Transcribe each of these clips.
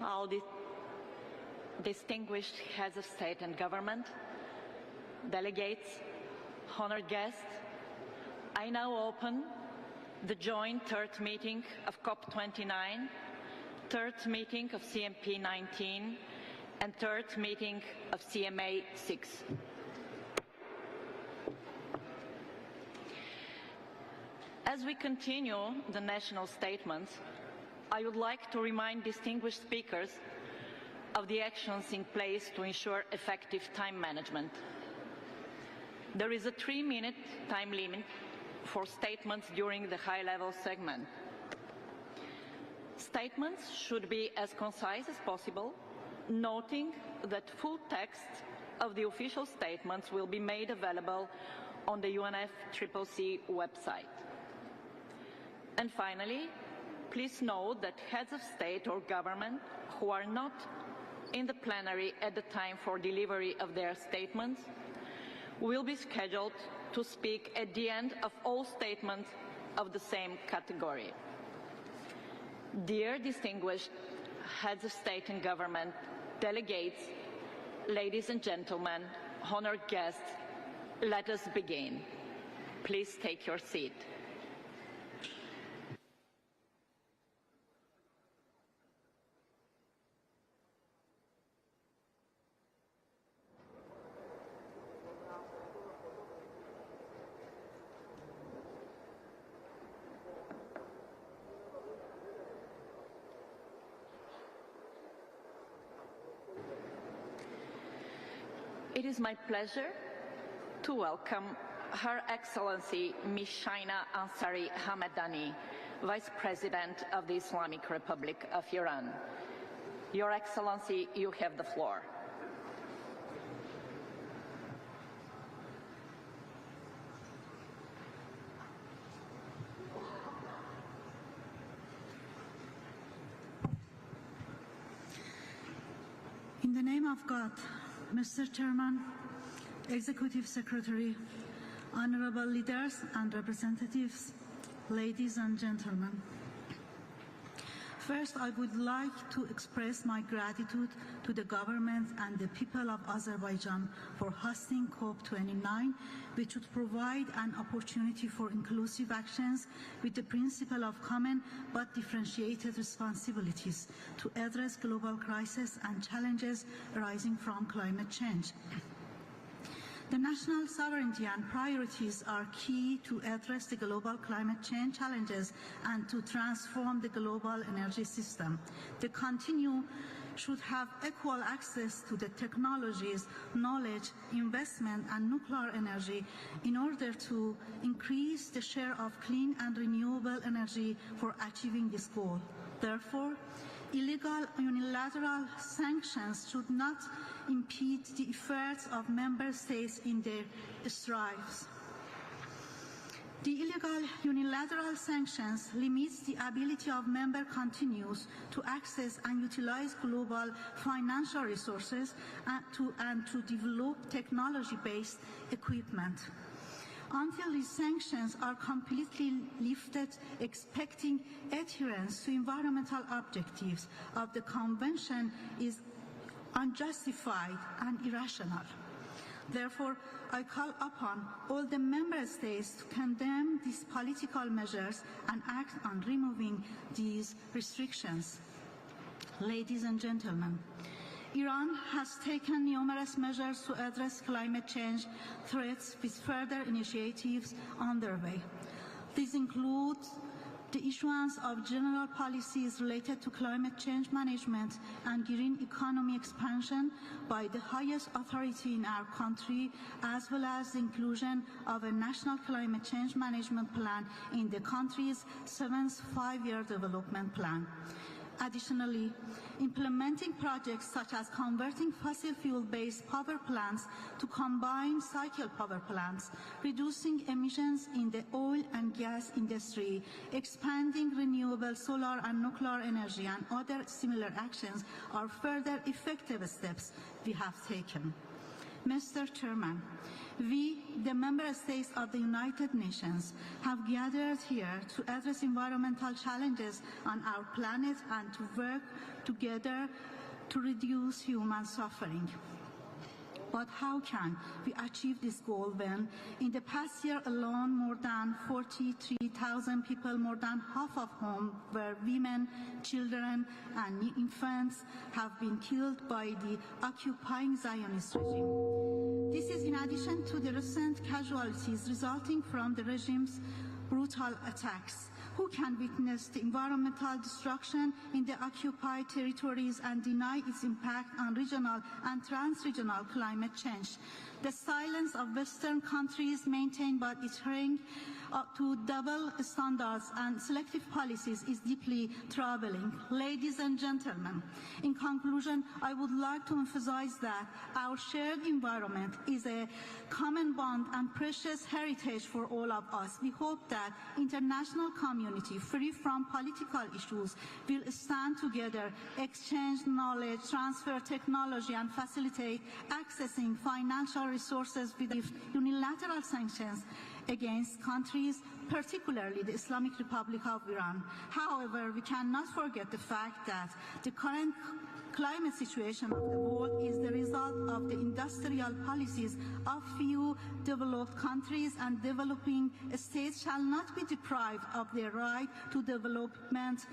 All the distinguished heads of state and government, delegates, honored guests, I now open the joint third meeting of COP29, third meeting of CMP19, and third meeting of CMA6. As we continue the national statements, I would like to remind distinguished speakers of the actions in place to ensure effective time management. There is a 3-minute time limit for statements during the high-level segment. Statements should be as concise as possible, noting that full text of the official statements will be made available on the UNFCCC website. And finally, please note that heads of state or government who are not in the plenary at the time for delivery of their statements will be scheduled to speak at the end of all statements of the same category. Dear distinguished heads of state and government, delegates, ladies and gentlemen, honored guests, let us begin. Please take your seat. It is my pleasure to welcome Her Excellency Ms. Shaina Ansari Hamadani, Vice President of the Islamic Republic of Iran. Your Excellency, you have the floor. In the name of God, Mr. Chairman, Executive Secretary, honorable leaders and representatives, ladies and gentlemen. First, I would like to express my gratitude to the government and the people of Azerbaijan for hosting COP29, which would provide an opportunity for inclusive actions with the principle of common but differentiated responsibilities to address global crises and challenges arising from climate change. The national sovereignty and priorities are key to address the global climate change challenges and to transform the global energy system. The continent should have equal access to the technologies, knowledge, investment, and nuclear energy in order to increase the share of clean and renewable energy for achieving this goal. Therefore, illegal unilateral sanctions should not impede the efforts of member states in their strives. The illegal unilateral sanctions limits the ability of member countries to access and utilize global financial resources and to develop technology-based equipment. Until these sanctions are completely lifted, expecting adherence to environmental objectives of the Convention is unjustified and irrational. Therefore, I call upon all the member states to condemn these political measures and act on removing these restrictions. Ladies and gentlemen, Iran has taken numerous measures to address climate change threats with further initiatives underway. These include the issuance of general policies related to climate change management and green economy expansion by the highest authority in our country, as well as the inclusion of a national climate change management plan in the country's 7th five-year development plan. Additionally, implementing projects such as converting fossil fuel-based power plants to combined cycle power plants, reducing emissions in the oil and gas industry, expanding renewable solar and nuclear energy, and other similar actions are further effective steps we have taken. Mr. Chairman, We, the member states of the United Nations, have gathered here to address environmental challenges on our planet and to work together to reduce human suffering. But how can we achieve this goal when, in the past year alone, more than 43,000 people, more than half of whom were women, children, and infants, have been killed by the occupying Zionist regime? This is in addition to the recent casualties resulting from the regime's brutal attacks. Who can witness the environmental destruction in the occupied territories and deny its impact on regional and trans-regional climate change? The silence of Western countries maintained by adhering to double standards and selective policies is deeply troubling. Ladies and gentlemen, in conclusion, I would like to emphasize that our shared environment is a common bond and precious heritage for all of us. We hope that international community, free from political issues, will stand together, exchange knowledge, transfer technology, and facilitate accessing financial resources with unilateral sanctions against countries, particularly the Islamic Republic of Iran. However, we cannot forget the fact that the current climate situation of the world is the result of the industrial policies of few developed countries, and developing states shall not be deprived of their right to development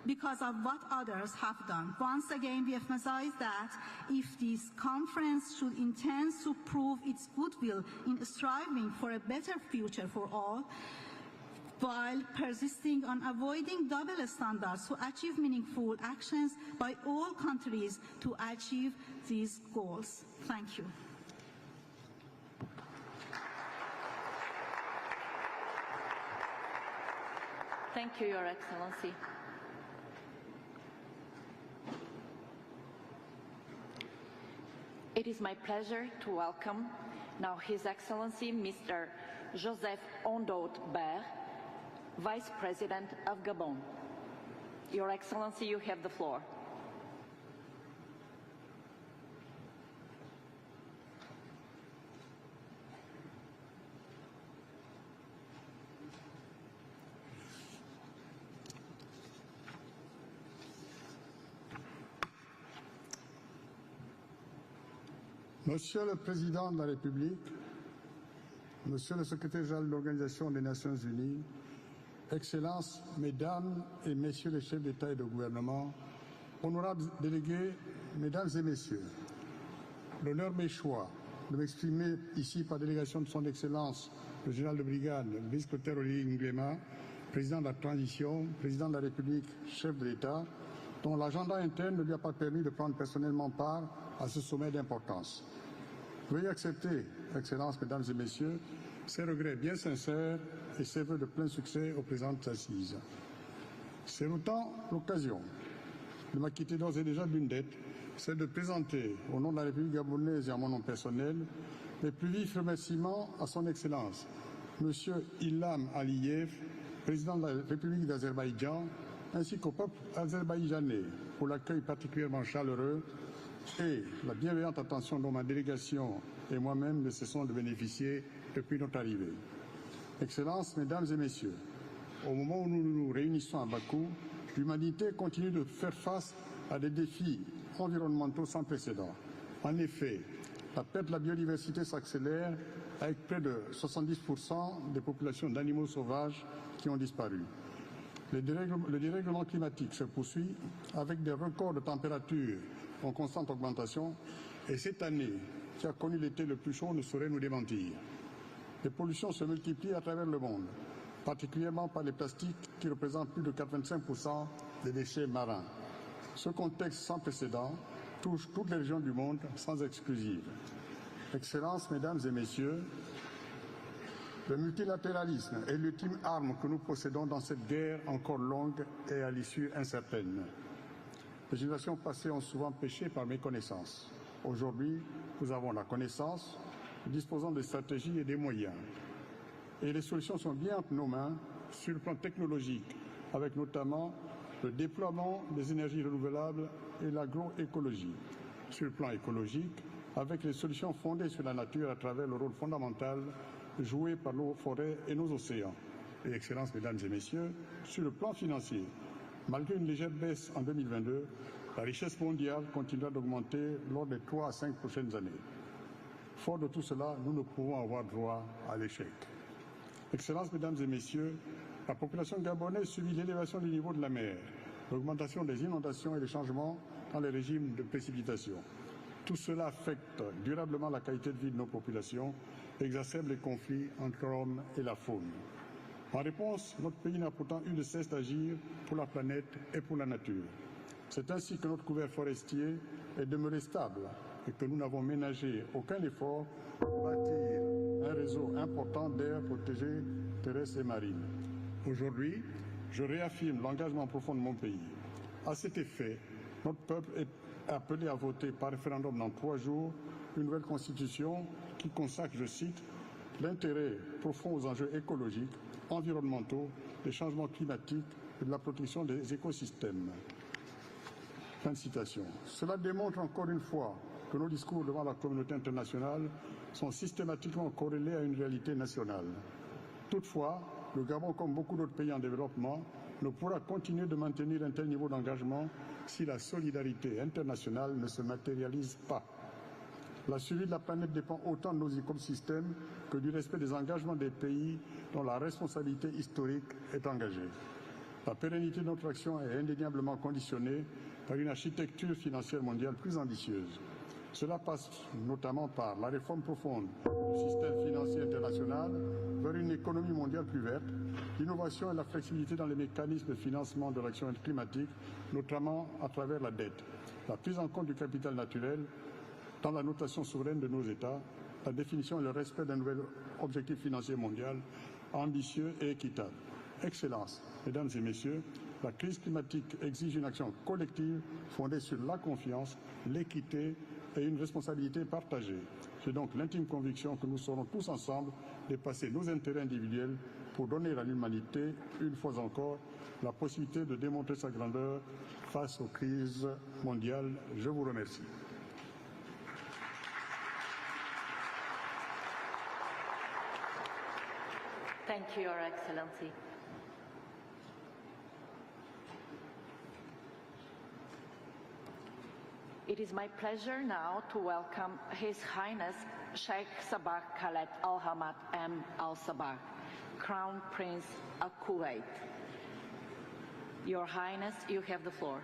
because of what others have done. Once again, we emphasize that if this conference should intend to prove its goodwill in striving for a better future for all, while persisting on avoiding double standards to achieve meaningful actions by all countries to achieve these goals. Thank you. Thank you, Your Excellency. It is my pleasure to welcome now His Excellency Mr. Joseph Ondoat Ber, Vice President of Gabon. Your Excellency, you have the floor. Monsieur le Président de la République, Monsieur le Secrétaire général de l'Organisation des Nations Unies, Excellences, Mesdames et Messieurs les chefs d'État et de gouvernement, honorables délégués, Mesdames et Messieurs, l'honneur m'échoit de m'exprimer ici par délégation de son Excellence le général de brigade, le vice-secrétaire Olivier Nguema, président de la transition, président de la République, chef de l'État, dont l'agenda interne ne lui a pas permis de prendre personnellement part à ce sommet d'importance. Veuillez accepter, Excellences, Mesdames et Messieurs, ces regrets bien sincères et ces vœux de plein succès aux présentes assises. C'est autant l'occasion de m'acquitter d'ores et déjà d'une dette, celle de présenter, au nom de la République gabonaise et à mon nom personnel, mes plus vifs remerciements à son Excellence, M. Ilham Aliyev, président de la République d'Azerbaïdjan, ainsi qu'au peuple azerbaïdjanais pour l'accueil particulièrement chaleureux et la bienveillante attention dont ma délégation et moi-même ne cessons de bénéficier depuis notre arrivée. Excellences, Mesdames et Messieurs, au moment où nous nous réunissons à Bakou, l'humanité continue de faire face à des défis environnementaux sans précédent. En effet, la perte de la biodiversité s'accélère avec près de 70% des populations d'animaux sauvages qui ont disparu. Le dérèglement climatique se poursuit avec des records de température en constante augmentation, et cette année, qui a connu l'été le plus chaud, ne saurait nous démentir. Les pollutions se multiplient à travers le monde, particulièrement par les plastiques qui représentent plus de 85% des déchets marins. Ce contexte sans précédent touche toutes les régions du monde sans exclusive. Excellences, Mesdames et Messieurs, le multilatéralisme est l'ultime arme que nous possédons dans cette guerre encore longue et à l'issue incertaine. Les générations passées ont souvent péché par méconnaissance. Aujourd'hui, nous avons la connaissance, nous disposons des stratégies et des moyens. Et les solutions sont bien entre nos mains sur le plan technologique, avec notamment le déploiement des énergies renouvelables et l'agroécologie. Sur le plan écologique, avec les solutions fondées sur la nature à travers le rôle fondamental joué par nos forêts et nos océans. Et Excellences, Mesdames et Messieurs, sur le plan financier, malgré une légère baisse en 2022, la richesse mondiale continuera d'augmenter lors des 3 à 5 prochaines années. Fort de tout cela, nous ne pouvons avoir droit à l'échec. Excellences, Mesdames et Messieurs, la population gabonaise subit l'élévation du niveau de la mer, l'augmentation des inondations et les changements dans les régimes de précipitation. Tout cela affecte durablement la qualité de vie de nos populations, exacerbe les conflits entre l'homme et la faune. En réponse, notre pays n'a pourtant eu de cesse d'agir pour la planète et pour la nature. C'est ainsi que notre couvert forestier est demeuré stable et que nous n'avons ménagé aucun effort pour bâtir un réseau important d'aires protégées terrestres et marines. Aujourd'hui, je réaffirme l'engagement profond de mon pays. À cet effet, notre peuple est appelé à voter par référendum dans 3 jours une nouvelle constitution qui consacre, je cite, l'intérêt profond aux enjeux écologiques, environnementaux, des changements climatiques et de la protection des écosystèmes. Fin de citation. Cela démontre encore une fois que nos discours devant la communauté internationale sont systématiquement corrélés à une réalité nationale. Toutefois, le Gabon, comme beaucoup d'autres pays en développement, ne pourra continuer de maintenir un tel niveau d'engagement si la solidarité internationale ne se matérialise pas. La survie de la planète dépend autant de nos écosystèmes que du respect des engagements des pays dont la responsabilité historique est engagée. La pérennité de notre action est indéniablement conditionnée par une architecture financière mondiale plus ambitieuse. Cela passe notamment par la réforme profonde du système financier international vers une économie mondiale plus verte, l'innovation et la flexibilité dans les mécanismes de financement de l'action climatique, notamment à travers la dette, la prise en compte du capital naturel dans la notation souveraine de nos États, la définition et le respect d'un nouvel objectif financier mondial ambitieux et équitable. Excellences, Mesdames et Messieurs, la crise climatique exige une action collective fondée sur la confiance, l'équité et une responsabilité partagée. J'ai donc l'intime conviction que nous saurons tous ensemble dépasser nos intérêts individuels pour donner à l'humanité, une fois encore, la possibilité de démontrer sa grandeur face aux crises mondiales. Je vous remercie. Thank you, Your Excellency. It is my pleasure now to welcome His Highness Sheikh Sabah Khaled Al Hamad M. Al Sabah, Crown Prince of Kuwait. Your Highness, you have the floor.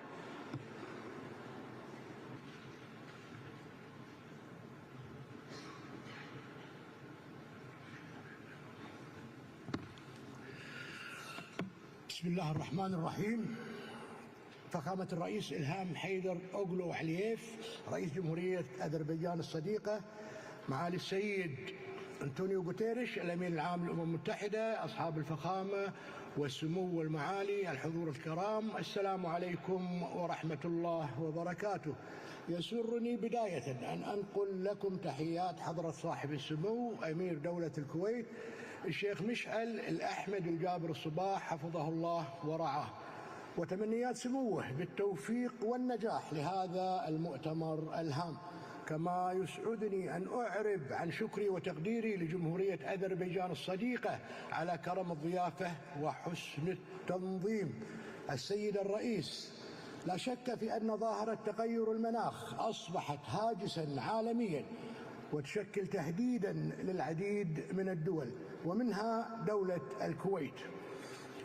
بسم الله الرحمن الرحيم. فخامة الرئيس إلهام حيدر أوغلو علييف رئيس جمهورية أذربيجان الصديقة، معالي السيد أنطونيو غوتيريش الأمين العام للأمم المتحدة، أصحاب الفخامة والسمو والمعالي، الحضور الكرام، السلام عليكم ورحمة الله وبركاته. يسرني بداية أن أنقل لكم تحيات حضرة صاحب السمو أمير دولة الكويت الشيخ مشعل الأحمد الجابر الصباح حفظه الله ورعاه، وتمنيات سموه بالتوفيق والنجاح لهذا المؤتمر الهام. كما يسعدني أن أعرب عن شكري وتقديري لجمهورية أذربيجان الصديقة على كرم الضيافة وحسن التنظيم. السيد الرئيس، لا شك في أن ظاهرة تغير المناخ أصبحت هاجسا عالميا وتشكل تهديدا للعديد من الدول ومنها دولة الكويت،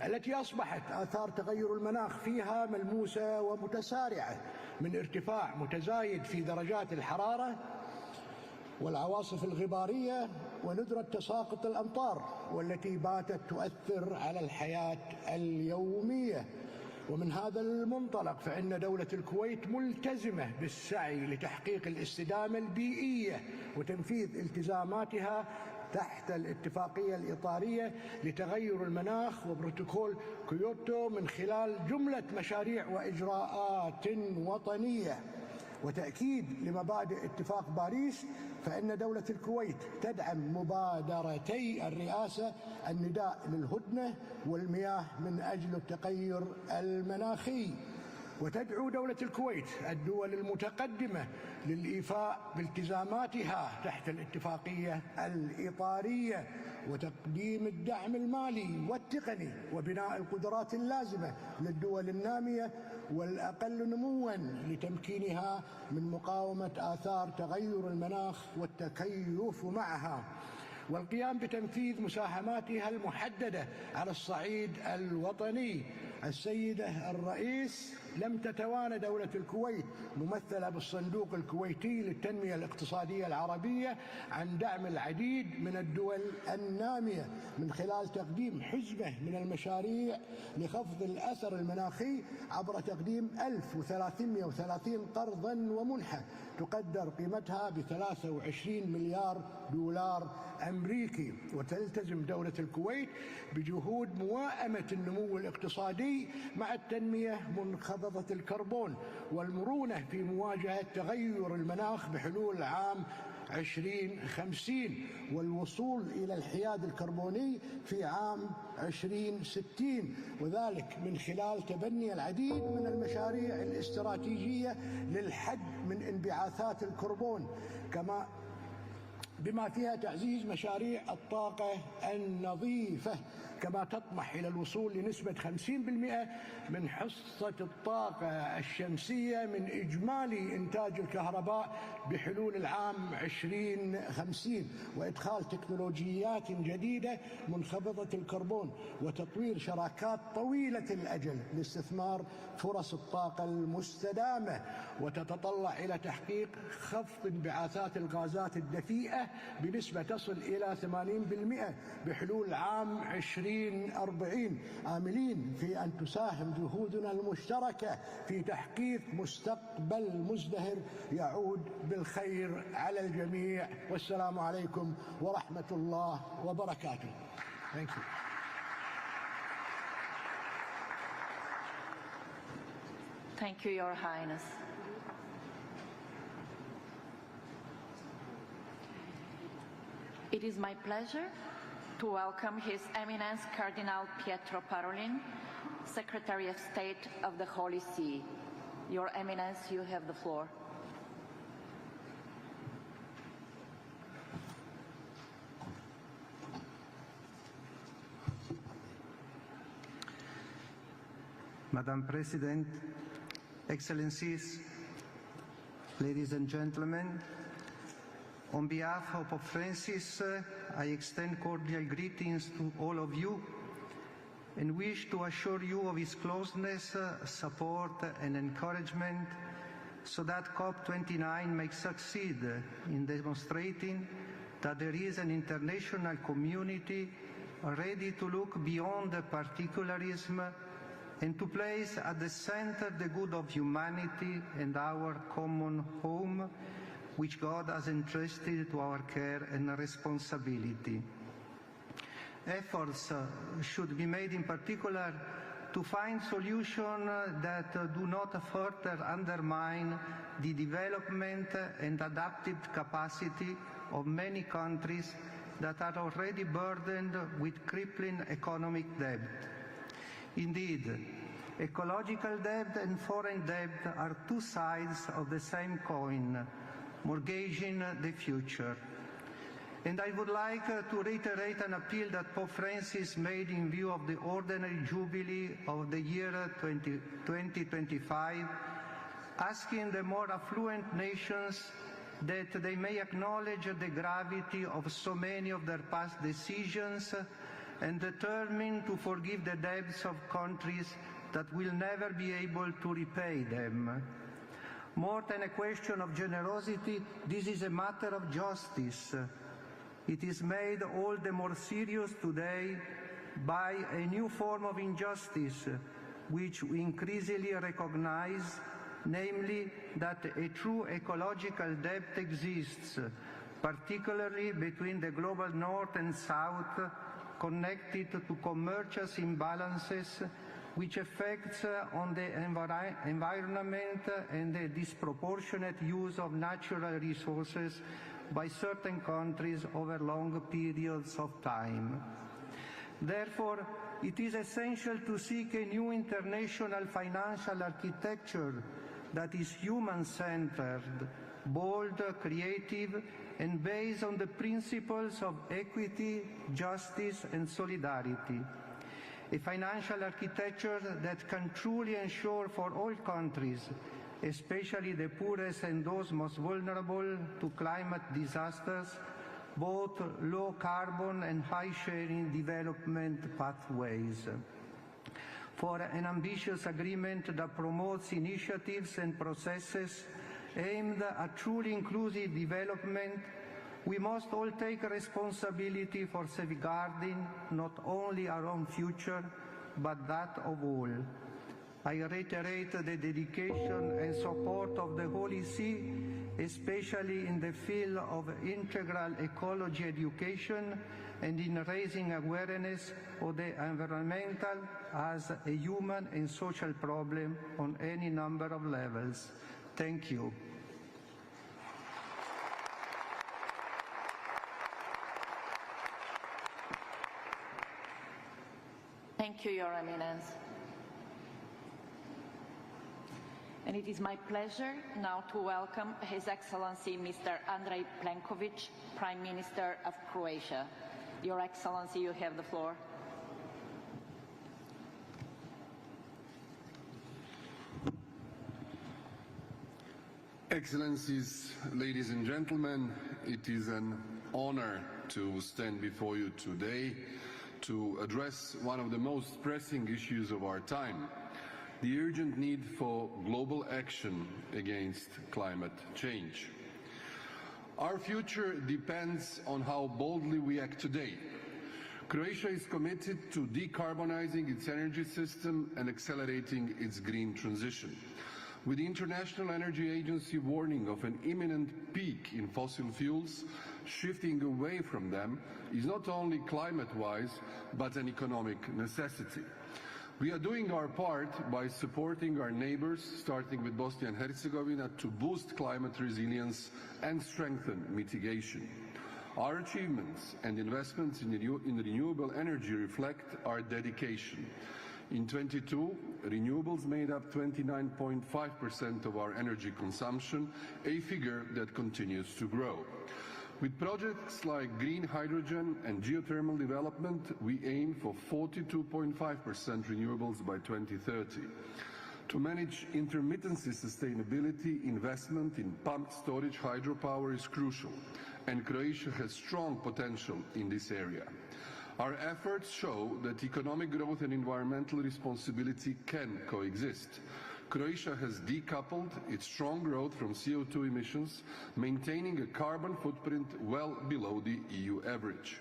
التي أصبحت آثار تغير المناخ فيها ملموسة ومتسارعة، من ارتفاع متزايد في درجات الحرارة والعواصف الغبارية وندرة تساقط الأمطار، والتي باتت تؤثر على الحياة اليومية. ومن هذا المنطلق فإن دولة الكويت ملتزمة بالسعي لتحقيق الاستدامة البيئية وتنفيذ التزاماتها تحت الاتفاقية الإطارية لتغير المناخ وبروتوكول كيوتو من خلال جملة مشاريع وإجراءات وطنية وتأكيد لمبادئ اتفاق باريس. فإن دولة الكويت تدعم مبادرتي الرئاسة النداء للهدنة والمياه من أجل التغير المناخي. وتدعو دولة الكويت الدول المتقدمة للإيفاء بالتزاماتها تحت الاتفاقية الإطارية وتقديم الدعم المالي والتقني وبناء القدرات اللازمة للدول النامية والأقل نمواً لتمكينها من مقاومة آثار تغير المناخ والتكيف معها، والقيام بتنفيذ مساهماتها المحددة على الصعيد الوطني. السيدة الرئيس، لم تتوانى دولة الكويت ممثلة بالصندوق الكويتي للتنمية الاقتصادية العربية عن دعم العديد من الدول النامية من خلال تقديم حزمة من المشاريع لخفض الأثر المناخي عبر تقديم 1330 قرضاً ومنحة تقدر قيمتها ب 23 مليار دولار أمريكي. وتلتزم دولة الكويت بجهود موائمة النمو الاقتصادي مع التنمية منخفضة الكربون والمرونة في مواجهة تغير المناخ بحلول عام 2050 والوصول إلى الحياد الكربوني في عام 2060، وذلك من خلال تبني العديد من المشاريع الاستراتيجية للحد من انبعاثات الكربون بما فيها تعزيز مشاريع الطاقة النظيفة، كما تطمح إلى الوصول لنسبة 50% من حصة الطاقة الشمسية من إجمالي إنتاج الكهرباء بحلول العام 2050 وإدخال تكنولوجيات جديدة منخفضة الكربون وتطوير شراكات طويلة الأجل لاستثمار فرص الطاقة المستدامة، وتتطلع إلى تحقيق خفض انبعاثات الغازات الدفيئة بنسبة تصل إلى 80% بحلول عام 2040، آملين في أن تساهم جهودنا المشتركة في تحقيق مستقبل مزدهر يعود بالخير على الجميع. والسلام عليكم ورحمة الله وبركاته. Thank you. Thank you, Your Highness. It is my pleasure to welcome His Eminence Cardinal Pietro Parolin, Secretary of State of the Holy See. Your Eminence, you have the floor. Madam President, Excellencies, ladies and gentlemen, on behalf of Pope Francis, I extend cordial greetings to all of you and wish to assure you of his closeness, support and encouragement so that COP29 may succeed in demonstrating that there is an international community ready to look beyond the particularism and to place at the center the good of humanity and our common home, which God has entrusted to our care and responsibility. Efforts should be made in particular to find solutions that do not further undermine the development and adaptive capacity of many countries that are already burdened with crippling economic debt. Indeed, ecological debt and foreign debt are two sides of the same coin, mortgaging the future. And I would like to reiterate an appeal that Pope Francis made in view of the ordinary jubilee of the year 2025, asking the more affluent nations that they may acknowledge the gravity of so many of their past decisions and determined to forgive the debts of countries that will never be able to repay them. More than a question of generosity, this is a matter of justice. It is made all the more serious today by a new form of injustice, which we increasingly recognize, namely that a true ecological debt exists, particularly between the global north and south, connected to commercial imbalances which affects on the environment and the disproportionate use of natural resources by certain countries over long periods of time. Therefore, it is essential to seek a new international financial architecture that is human-centered, bold, creative, and based on the principles of equity, justice, and solidarity. A financial architecture that can truly ensure for all countries, especially the poorest and those most vulnerable to climate disasters, both low carbon and high sharing development pathways. For an ambitious agreement that promotes initiatives and processes aimed at truly inclusive development, we must all take responsibility for safeguarding not only our own future, but that of all. I reiterate the dedication and support of the Holy See, especially in the field of integral ecology education and in raising awareness of the environmental as a human and social problem on any number of levels. Thank you. Thank you, Your Eminence. And it is my pleasure now to welcome His Excellency Mr. Andrej Plenković, Prime Minister of Croatia. Your Excellency, you have the floor. Excellencies, ladies and gentlemen, it is an honor to stand before you today to address one of the most pressing issues of our time, the urgent need for global action against climate change. Our future depends on how boldly we act today. Croatia is committed to decarbonizing its energy system and accelerating its green transition. With the International Energy Agency warning of an imminent peak in fossil fuels, shifting away from them is not only climate-wise, but an economic necessity. We are doing our part by supporting our neighbors, starting with Bosnia and Herzegovina, to boost climate resilience and strengthen mitigation. Our achievements and investments in renewable energy reflect our dedication. In 2022, renewables made up 29.5% of our energy consumption, a figure that continues to grow. With projects like green hydrogen and geothermal development, we aim for 42.5% renewables by 2030. To manage intermittency sustainability, investment in pumped storage hydropower is crucial, and Croatia has strong potential in this area. Our efforts show that economic growth and environmental responsibility can coexist. Croatia has decoupled its strong growth from CO2 emissions, maintaining a carbon footprint well below the EU average.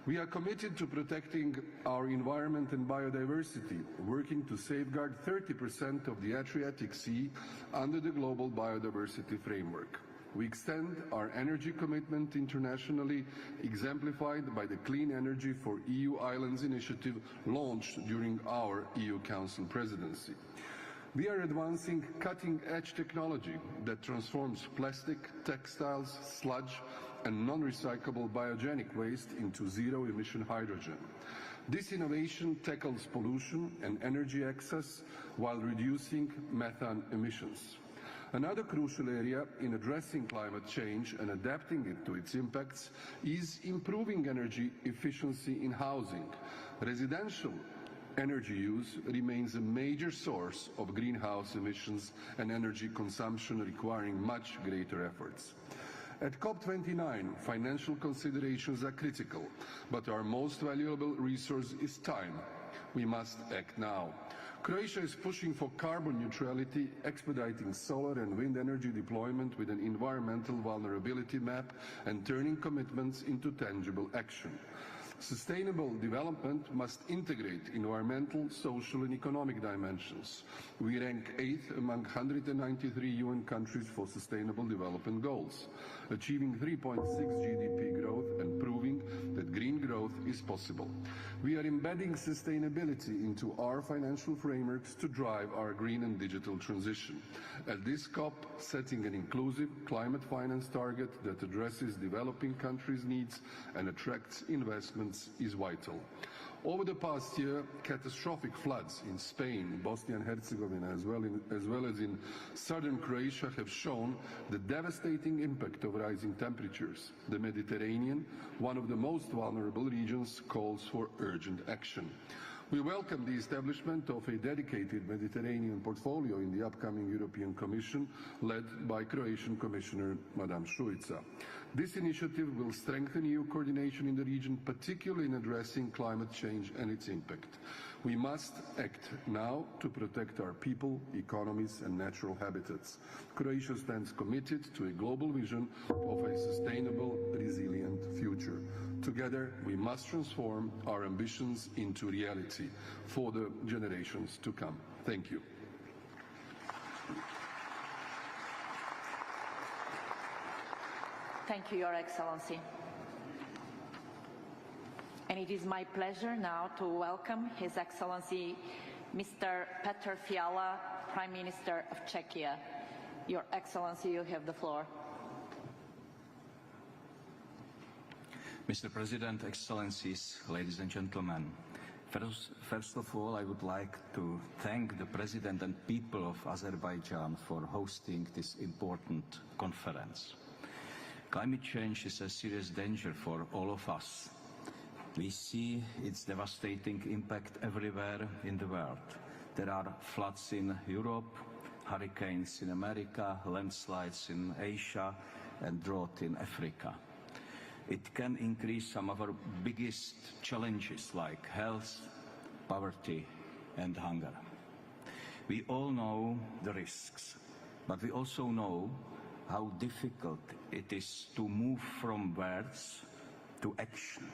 We are committed to protecting our environment and biodiversity, working to safeguard 30% of the Adriatic Sea under the Global Biodiversity Framework. We extend our energy commitment internationally, exemplified by the Clean Energy for EU Islands initiative launched during our EU Council presidency. We are advancing cutting-edge technology that transforms plastic, textiles, sludge, and non-recyclable biogenic waste into zero-emission hydrogen. This innovation tackles pollution and energy excess while reducing methane emissions. Another crucial area in addressing climate change and adapting it to its impacts is improving energy efficiency in housing. Residential energy use remains a major source of greenhouse emissions and energy consumption, requiring much greater efforts. At COP29, financial considerations are critical, but our most valuable resource is time. We must act now. Croatia is pushing for carbon neutrality, expediting solar and wind energy deployment with an environmental vulnerability map, and turning commitments into tangible action. Sustainable development must integrate environmental, social and economic dimensions. We rank 8th among 193 UN countries for sustainable development goals, achieving 3.6 GDP growth and proving that green growth is possible. We are embedding sustainability into our financial frameworks to drive our green and digital transition. At this COP, setting an inclusive climate finance target that addresses developing countries' needs and attracts investments is vital. Over the past year, catastrophic floods in Spain, Bosnia and Herzegovina, as well as in southern Croatia, have shown the devastating impact of rising temperatures. The Mediterranean, one of the most vulnerable regions, calls for urgent action. We welcome the establishment of a dedicated Mediterranean portfolio in the upcoming European Commission, led by Croatian Commissioner Madame Šuica. This initiative will strengthen EU coordination in the region, particularly in addressing climate change and its impact. We must act now to protect our people, economies and natural habitats. Croatia stands committed to a global vision of a sustainable, resilient future. Together, we must transform our ambitions into reality for the generations to come. Thank you. Thank you, Your Excellency. And it is my pleasure now to welcome His Excellency Mr. Petr Fiala, Prime Minister of Czechia. Your Excellency, you have the floor. Mr. President, Excellencies, ladies and gentlemen, first of all, I would like to thank the President and people of Azerbaijan for hosting this important conference. Climate change is a serious danger for all of us. We see its devastating impact everywhere in the world. There are floods in Europe, hurricanes in America, landslides in Asia, and drought in Africa. It can increase some of our biggest challenges like health, poverty, and hunger. We all know the risks, but we also know how difficult it is to move from words to action.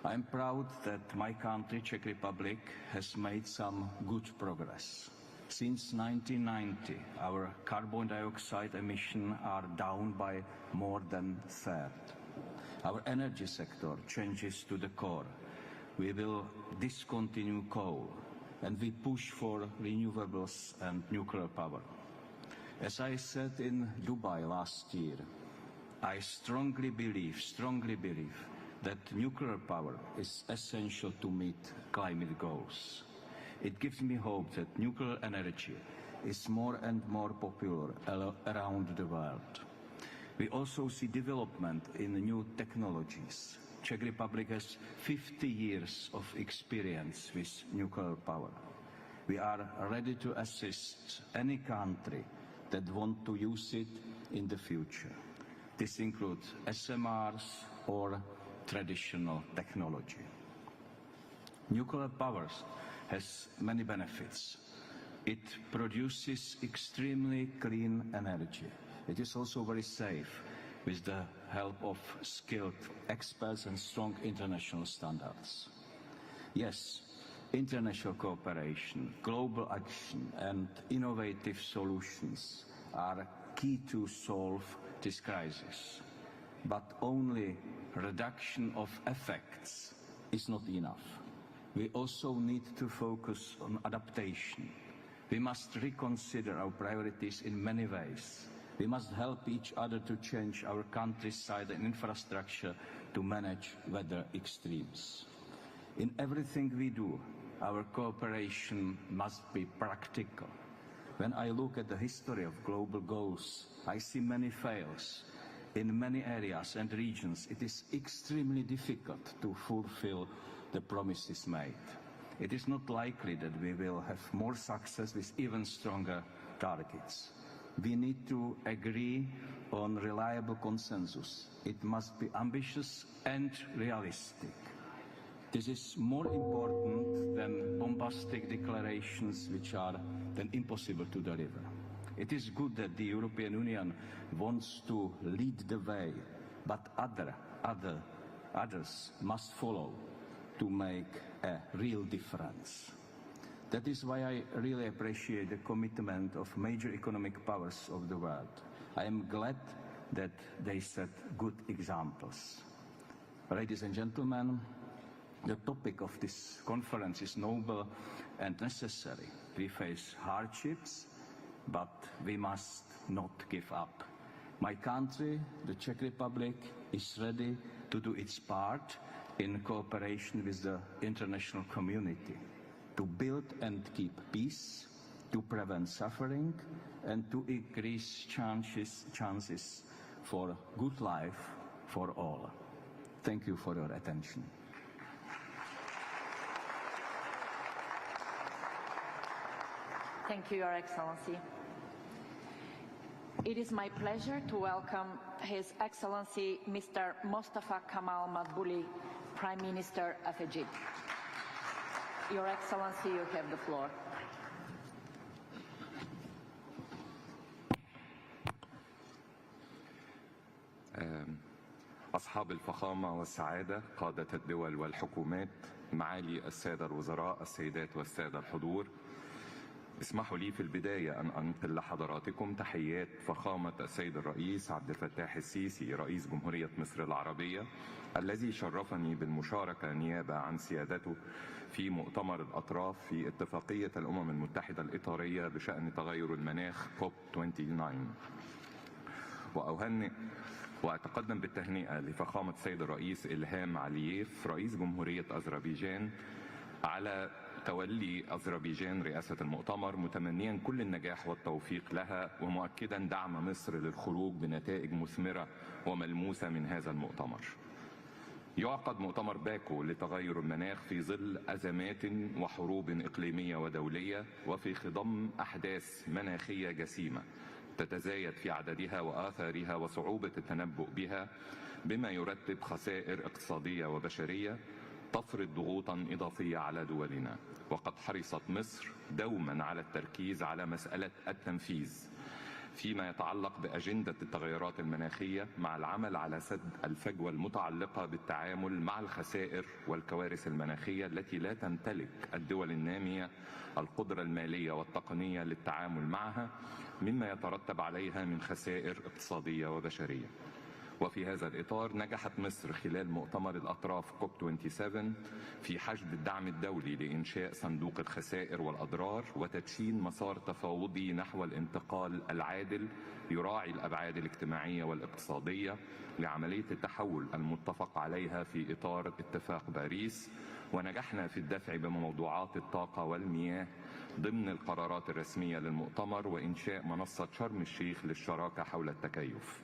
I am proud that my country, Czech Republic, has made some good progress. Since 1990, our carbon dioxide emissions are down by more than a third. Our energy sector changes to the core. We will discontinue coal, and we push for renewables and nuclear power. As I said in Dubai last year, I strongly believe that nuclear power is essential to meet climate goals. It gives me hope that nuclear energy is more and more popular around the world. We also see development in new technologies. Czech Republic has 50 years of experience with nuclear power. We are ready to assist any country that wants to use it in the future. This includes SMRs or traditional technology. Nuclear power has many benefits. It produces extremely clean energy. It is also very safe with the help of skilled experts and strong international standards. Yes, international cooperation, global action and innovative solutions are key to solve this crisis. But only reduction of effects is not enough. We also need to focus on adaptation. We must reconsider our priorities in many ways. We must help each other to change our countryside and infrastructure to manage weather extremes. In everything we do, our cooperation must be practical. When I look at the history of global goals, I see many fails. In many areas and regions, it is extremely difficult to fulfill the promises made. It is not likely that we will have more success with even stronger targets. We need to agree on reliable consensus. It must be ambitious and realistic. This is more important than bombastic declarations which are then impossible to deliver. It is good that the European Union wants to lead the way, but others must follow to make a real difference. That is why I really appreciate the commitment of major economic powers of the world. I am glad that they set good examples. Ladies and gentlemen, the topic of this conference is noble and necessary. We face hardships, but we must not give up. My country, the Czech Republic, is ready to do its part in cooperation with the international community, to build and keep peace, to prevent suffering, and to increase chances for good life for all. Thank you for your attention. Thank you, Your Excellency. It is my pleasure to welcome His Excellency Mr. Mostafa Kamal Madbouli, Prime Minister of Egypt. Your Excellency, you have the floor. أصحاب الفخامة والسعادة، قادة الدول والحكومات، معالي السادة الوزراء، السيدات والسادة الحضور، اسمحوا لي في البداية أن أنقل لحضراتكم تحيات فخامة السيد الرئيس عبد الفتاح السيسي رئيس جمهورية مصر العربية، الذي شرفني بالمشاركة نيابة عن سيادته في مؤتمر الأطراف في اتفاقية الأمم المتحدة الإطارية بشأن تغير المناخ COP29. وأهنئ وأتقدم بالتهنئة لفخامة السيد الرئيس إلهام علييف رئيس جمهورية أذربيجان على تولي أذربيجان رئاسة المؤتمر، متمنيا كل النجاح والتوفيق لها، ومؤكدا دعم مصر للخروج بنتائج مثمرة وملموسة من هذا المؤتمر. يعقد مؤتمر باكو لتغير المناخ في ظل أزمات وحروب إقليمية ودولية، وفي خضم أحداث مناخية جسيمة تتزايد في عددها وآثارها وصعوبة التنبؤ بها، بما يرتب خسائر اقتصادية وبشرية تفرض ضغوطا إضافية على دولنا. وقد حرصت مصر دوما على التركيز على مسألة التنفيذ فيما يتعلق بأجندة التغيرات المناخية، مع العمل على سد الفجوة المتعلقة بالتعامل مع الخسائر والكوارث المناخية التي لا تمتلك الدول النامية القدرة المالية والتقنية للتعامل معها، مما يترتب عليها من خسائر اقتصادية وبشرية. وفي هذا الإطار نجحت مصر خلال مؤتمر الأطراف COP27 في حشد الدعم الدولي لإنشاء صندوق الخسائر والأضرار وتدشين مسار تفاوضي نحو الانتقال العادل يراعي الأبعاد الاجتماعية والاقتصادية لعملية التحول المتفق عليها في إطار اتفاق باريس. ونجحنا في الدفع بموضوعات الطاقة والمياه ضمن القرارات الرسمية للمؤتمر، وإنشاء منصة شرم الشيخ للشراكة حول التكيف.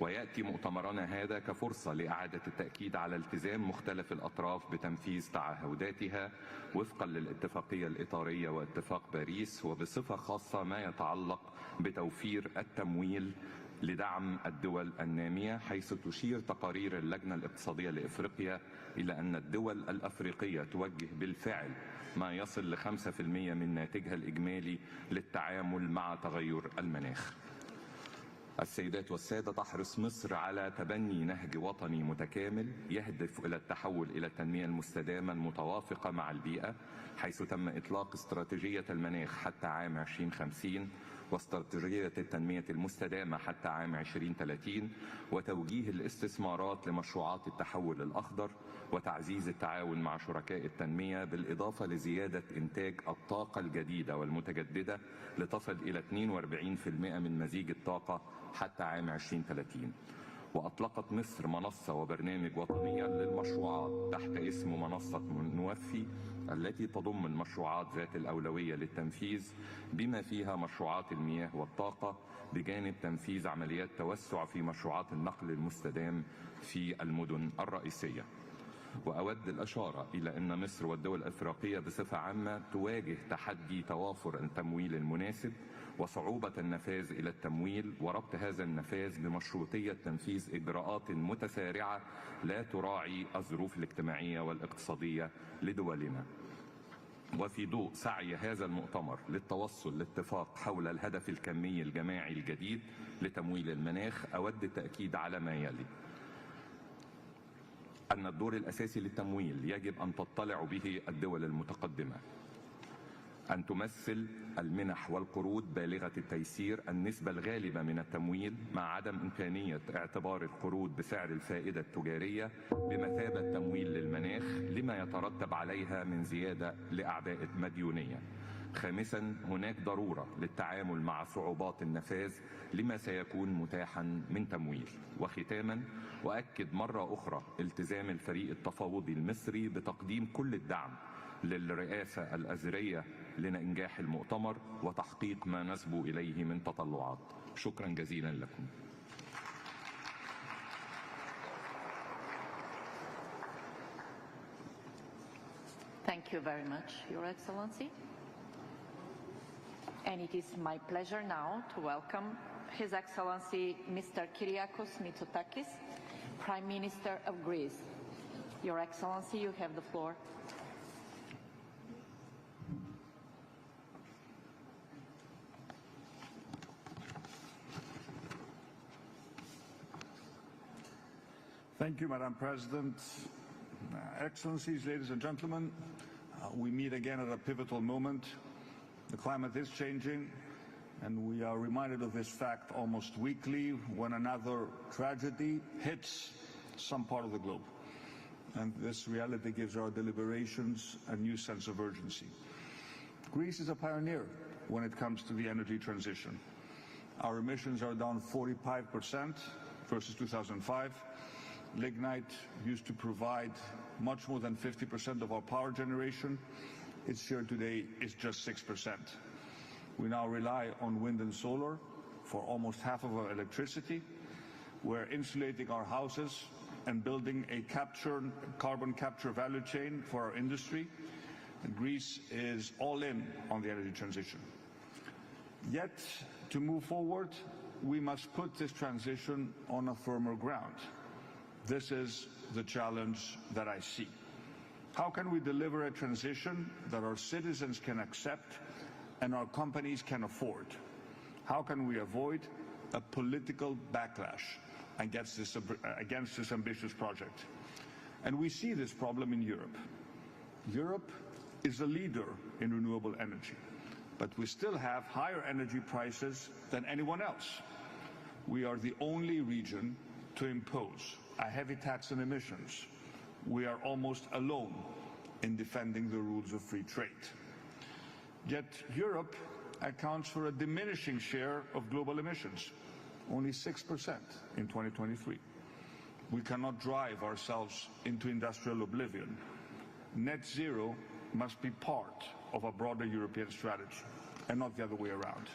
ويأتي مؤتمرنا هذا كفرصة لإعادة التأكيد على التزام مختلف الأطراف بتنفيذ تعهداتها وفقا للاتفاقية الإطارية واتفاق باريس، وبصفة خاصة ما يتعلق بتوفير التمويل لدعم الدول النامية، حيث تشير تقارير اللجنة الاقتصادية لإفريقيا إلى أن الدول الأفريقية توجه بالفعل ما يصل ل5% من ناتجها الإجمالي للتعامل مع تغير المناخ. السيدات والسادة، تحرص مصر على تبني نهج وطني متكامل يهدف إلى التحول إلى التنمية المستدامة المتوافقة مع البيئة، حيث تم إطلاق استراتيجية المناخ حتى عام 2050 واستراتيجية التنمية المستدامة حتى عام 2030، وتوجيه الاستثمارات لمشروعات التحول الأخضر وتعزيز التعاون مع شركاء التنمية، بالإضافة لزيادة إنتاج الطاقة الجديدة والمتجددة لتصل إلى 42% من مزيج الطاقة حتى عام 2030. وأطلقت مصر منصة وبرنامج وطنيا للمشروعات تحت اسم منصة نوفي، التي تضم المشروعات ذات الأولوية للتنفيذ بما فيها مشروعات المياه والطاقة، بجانب تنفيذ عمليات توسع في مشروعات النقل المستدام في المدن الرئيسية. وأود الإشارة إلى أن مصر والدول الأفريقية بصفة عامة تواجه تحدي توافر التمويل المناسب وصعوبة النفاذ إلى التمويل، وربط هذا النفاذ بمشروطية تنفيذ إجراءات متسارعة لا تراعي الظروف الاجتماعية والاقتصادية لدولنا. وفي ضوء سعي هذا المؤتمر للتوصل لاتفاق حول الهدف الكمي الجماعي الجديد لتمويل المناخ، أود التأكيد على ما يلي: أن الدور الأساسي للتمويل يجب أن تطلع به الدول المتقدمة، أن تمثل المنح والقروض بالغة التيسير النسبة الغالبة من التمويل، مع عدم إمكانية اعتبار القروض بسعر الفائدة التجارية بمثابة تمويل للمناخ لما يترتب عليها من زيادة لأعباء مديونية. خامسا، هناك ضرورة للتعامل مع صعوبات النفاذ لما سيكون متاحا من تمويل. وختاما، أؤكد مرة أخرى التزام الفريق التفاوضي المصري بتقديم كل الدعم للرئاسة الأزرية لإنجاح المؤتمر وتحقيق ما نسبو إليه من تطلعات. شكرا جزيلا لكم. Thank you very much, Your Excellency. And it is my pleasure now to welcome His Excellency Mr. Kyriakos Mitsotakis, Prime Minister of Greece. Your Excellency, you have the floor. Thank you, Madam President. Excellencies, ladies and gentlemen, we meet again at a pivotal moment. The climate is changing, and we are reminded of this fact almost weekly when another tragedy hits some part of the globe. And this reality gives our deliberations a new sense of urgency. Greece is a pioneer when it comes to the energy transition. Our emissions are down 45% versus 2005. Lignite used to provide much more than 50% of our power generation. Its share today is just 6%. We now rely on wind and solar for almost half of our electricity. We're insulating our houses and building a carbon capture value chain for our industry. And Greece is all in on the energy transition. Yet, to move forward, we must put this transition on a firmer ground. This is the challenge that I see. How can we deliver a transition that our citizens can accept and our companies can afford? How can we avoid a political backlash against this ambitious project? And we see this problem in Europe. Europe is a leader in renewable energy, but we still have higher energy prices than anyone else. We are the only region to impose a heavy tax on emissions. We are almost alone in defending the rules of free trade. Yet Europe accounts for a diminishing share of global emissions, only 6% in 2023. We cannot drive ourselves into industrial oblivion. Net zero must be part of a broader European strategy and not the other way around.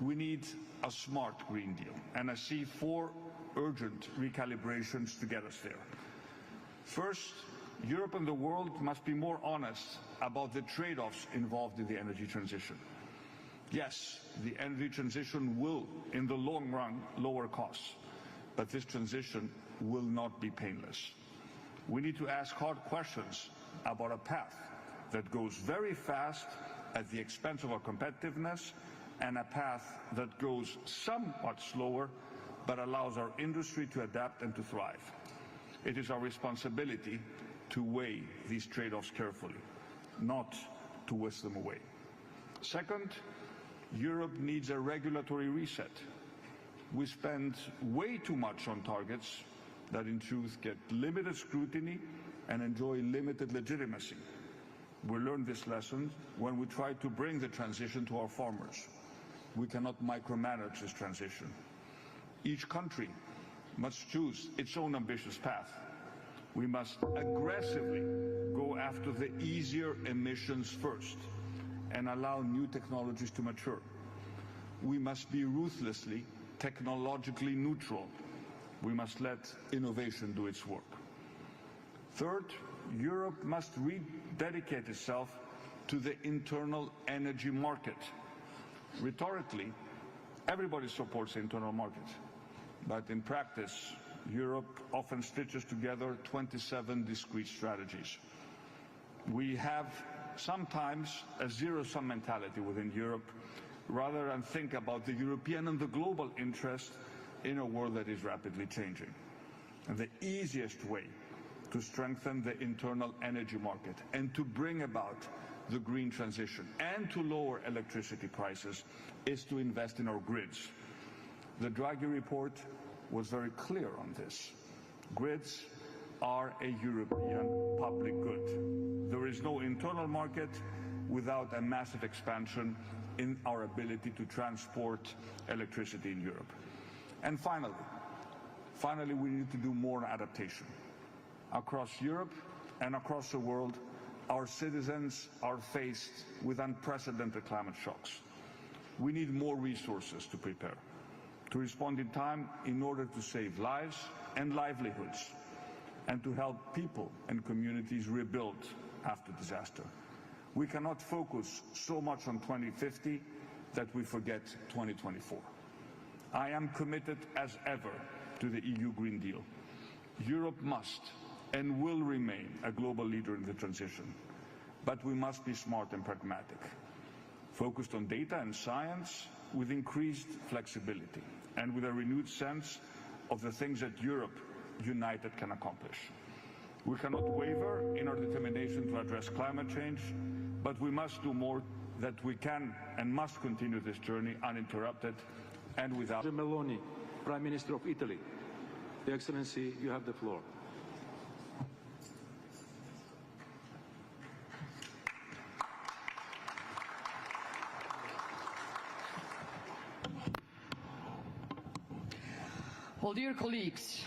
We need a smart Green Deal, and I see 4 urgent recalibrations to get us there. First, Europe and the world must be more honest about the trade-offs involved in the energy transition. Yes, the energy transition will, in the long run, lower costs, but this transition will not be painless. We need to ask hard questions about a path that goes very fast at the expense of our competitiveness and a path that goes somewhat slower but allows our industry to adapt and to thrive. It is our responsibility to weigh these trade-offs carefully, not to whisk them away. Second, Europe needs a regulatory reset. We spend way too much on targets that in truth get limited scrutiny and enjoy limited legitimacy. We learned this lesson when we tried to bring the transition to our farmers. We cannot micromanage this transition. Each country must choose its own ambitious path. We must aggressively go after the easier emissions first and allow new technologies to mature. We must be ruthlessly technologically neutral. We must let innovation do its work. Third, Europe must rededicate itself to the internal energy market. Rhetorically, everybody supports the internal market, but in practice, Europe often stitches together 27 discrete strategies. We have sometimes a zero-sum mentality within Europe, rather than think about the European and the global interest in a world that is rapidly changing. And the easiest way to strengthen the internal energy market and to bring about the green transition and to lower electricity prices is to invest in our grids. The Draghi report was very clear on this. Grids are a European public good. There is no internal market without a massive expansion in our ability to transport electricity in Europe. And finally, we need to do more adaptation. Across Europe and across the world, our citizens are faced with unprecedented climate shocks. We need more resources to prepare, to respond in time in order to save lives and livelihoods, and to help people and communities rebuild after disaster. We cannot focus so much on 2050 that we forget 2024. I am committed as ever to the EU Green Deal. Europe must and will remain a global leader in the transition, but we must be smart and pragmatic, focused on data and science with increased flexibility and with a renewed sense of the things that Europe united can accomplish. We cannot waver in our determination to address climate change, but we must do more, that we can and must continue this journey uninterrupted and without... Meloni, Prime Minister of Italy. Your Excellency, you have the floor. Well, dear colleagues,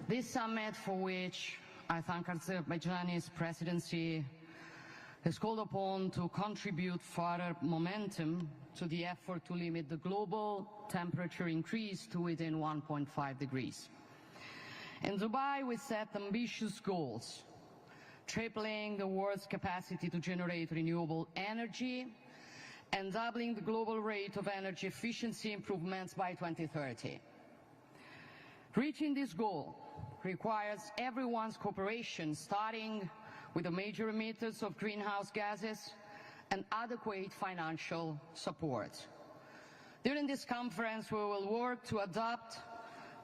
this summit, for which I thank Azerbaijani's presidency, is called upon to contribute further momentum to the effort to limit the global temperature increase to within 1.5 degrees. In Dubai, we set ambitious goals, tripling the world's capacity to generate renewable energy and doubling the global rate of energy efficiency improvements by 2030. Reaching this goal requires everyone's cooperation, starting with the major emitters of greenhouse gases and adequate financial support. During this conference, we will work to adopt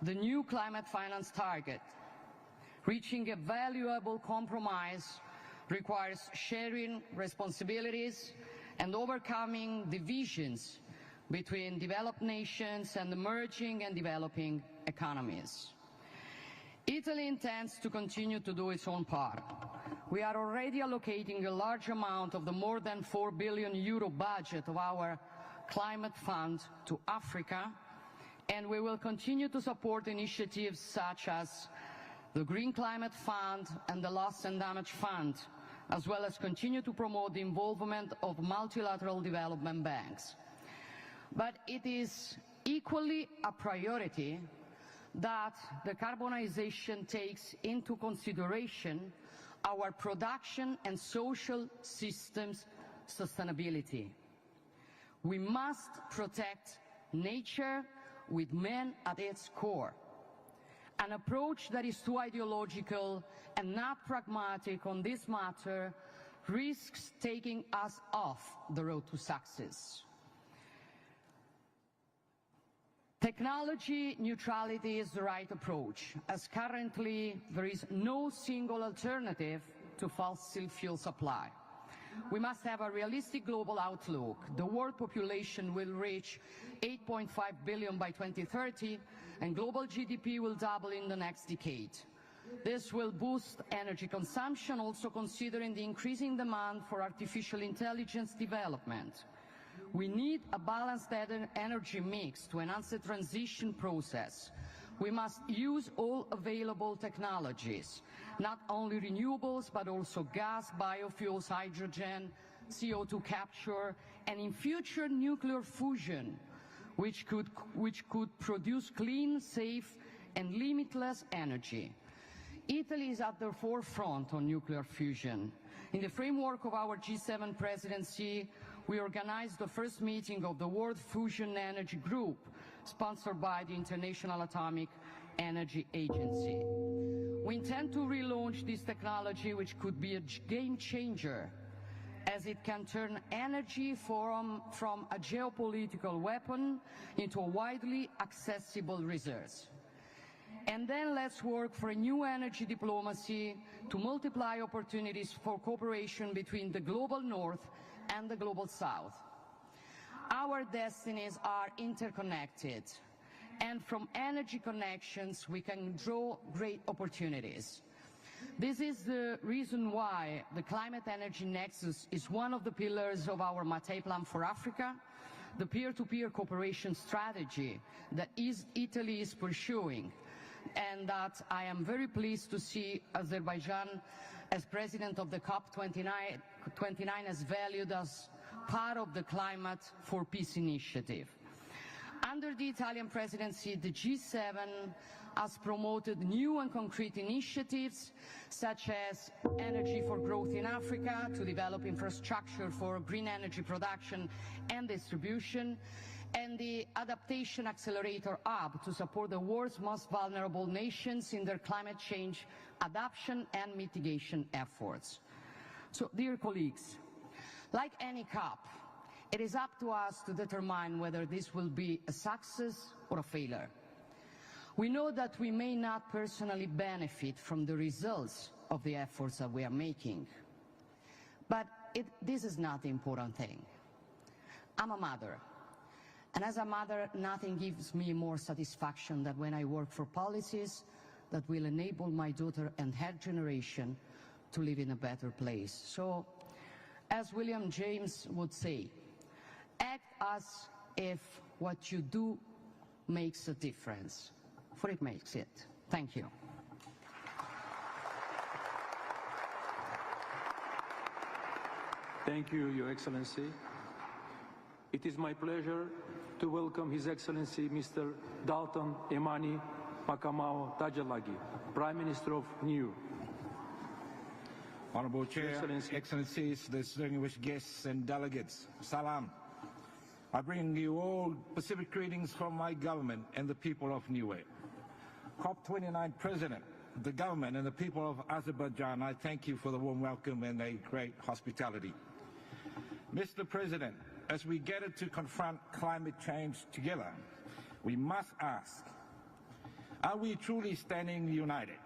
the new climate finance target. Reaching a valuable compromise requires sharing responsibilities and overcoming divisions between developed nations and emerging and developing economies. Italy intends to continue to do its own part. We are already allocating a large amount of the more than €4 billion budget of our climate fund to Africa, and we will continue to support initiatives such as the Green Climate Fund and the Loss and Damage Fund, as well as continue to promote the involvement of multilateral development banks. But it is equally a priority that the decarbonization takes into consideration our production and social systems sustainability. We must protect nature with man at its core. An approach that is too ideological and not pragmatic on this matter risks taking us off the road to success. Technology neutrality is the right approach, as currently there is no single alternative to fossil fuel supply. We must have a realistic global outlook. The world population will reach 8.5 billion by 2030, and global GDP will double in the next decade. This will boost energy consumption, also considering the increasing demand for artificial intelligence development. We need a balanced energy mix to enhance the transition process. We must use all available technologies, not only renewables, but also gas, biofuels, hydrogen, CO2 capture, and in future nuclear fusion, which could produce clean, safe, and limitless energy. Italy is at the forefront on nuclear fusion. In the framework of our G7 presidency, we organized the first meeting of the World Fusion Energy Group, sponsored by the International Atomic Energy Agency. We intend to relaunch this technology, which could be a game changer, as it can turn energy from a geopolitical weapon into a widely accessible resource. And then let's work for a new energy diplomacy to multiply opportunities for cooperation between the global north and the global south. Our destinies are interconnected, and from energy connections we can draw great opportunities. This is the reason why the Climate Energy Nexus is one of the pillars of our Mattei Plan for Africa, the peer-to-peer cooperation strategy that Italy is pursuing, and that I am very pleased to see Azerbaijan, as president of the COP29, has valued as part of the Climate for Peace initiative. Under the Italian presidency, the G7 has promoted new and concrete initiatives such as Energy for Growth in Africa to develop infrastructure for green energy production and distribution, and the Adaptation Accelerator Hub to support the world's most vulnerable nations in their climate change adaptation and mitigation efforts. So, dear colleagues, like any COP, it is up to us to determine whether this will be a success or a failure. We know that we may not personally benefit from the results of the efforts that we are making, but this is not the important thing. I'm a mother, and as a mother, nothing gives me more satisfaction than when I work for policies that will enable my daughter and her generation to live in a better place. So, as William James would say, act as if what you do makes a difference, for it makes it. Thank you. Thank you, Your Excellency. It is my pleasure to welcome His Excellency Mr. Dalton Emani Makamao Tajalagi, Prime Minister of NIU. Honorable Chair, Excellencies, distinguished guests and delegates, salam. I bring you all Pacific greetings from my government and the people of Niue. COP29 President, the government and the people of Azerbaijan, I thank you for the warm welcome and a great hospitality. Mr. President, as we gather to confront climate change together, we must ask, are we truly standing united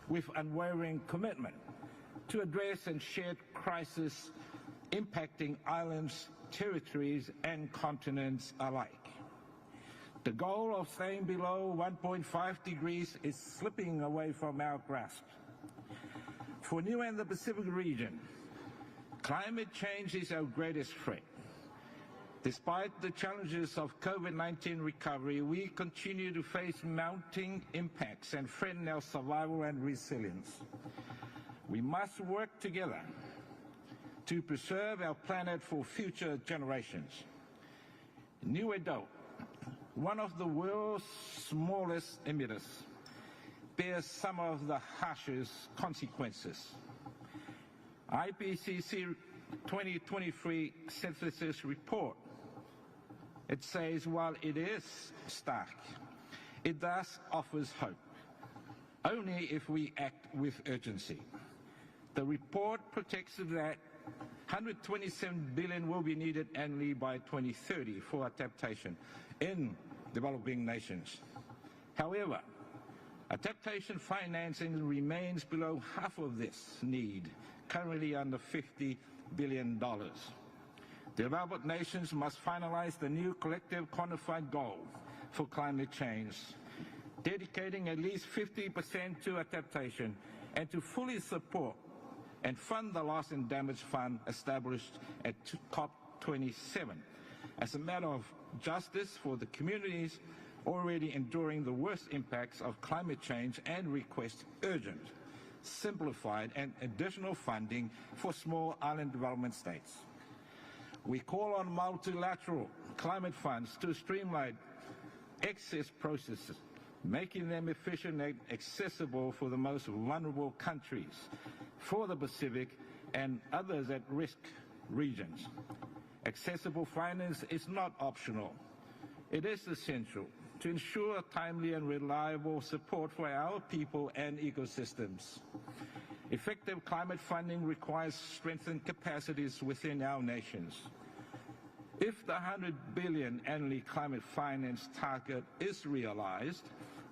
with unwavering commitment to address and shared crisis impacting islands, territories and continents alike? The goal of staying below 1.5 degrees is slipping away from our grasp. For Niue and the Pacific region, climate change is our greatest threat. Despite the challenges of COVID-19 recovery, we continue to face mounting impacts and threaten our survival and resilience. We must work together to preserve our planet for future generations. Niue-do, one of the world's smallest emitters, bears some of the harshest consequences. IPCC 2023 synthesis report, it says while it is stark, it thus offers hope, only if we act with urgency. The report predicts that 127 billion will be needed annually by 2030 for adaptation in developing nations. However, adaptation financing remains below half of this need, currently under $50 billion. Developed nations must finalize the new collective quantified goal for climate change, dedicating at least 50% to adaptation and to fully support and fund the Loss and Damage Fund established at COP27 as a matter of justice for the communities already enduring the worst impacts of climate change, and request urgent, simplified and additional funding for small island development states. We call on multilateral climate funds to streamline access processes, making them efficient and accessible for the most vulnerable countries, for the Pacific and others at risk regions. Accessible finance is not optional. It is essential to ensure timely and reliable support for our people and ecosystems. Effective climate funding requires strengthened capacities within our nations. If the 100 billion annually climate finance target is realized,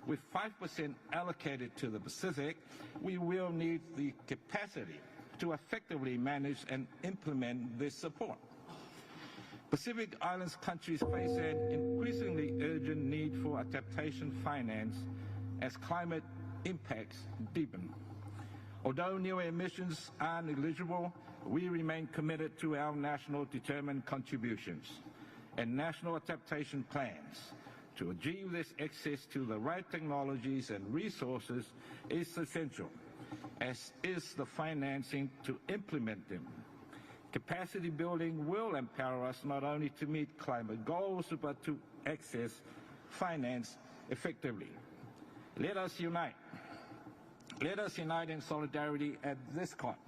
with 5% allocated to the Pacific, we will need the capacity to effectively manage and implement this support. Pacific Islands countries face an increasingly urgent need for adaptation finance as climate impacts deepen. Although new emissions are negligible, we remain committed to our national determined contributions and national adaptation plans. To achieve this, access to the right technologies and resources is essential, as is the financing to implement them. Capacity building will empower us not only to meet climate goals, but to access finance effectively. Let us unite. Let us unite in solidarity at this COP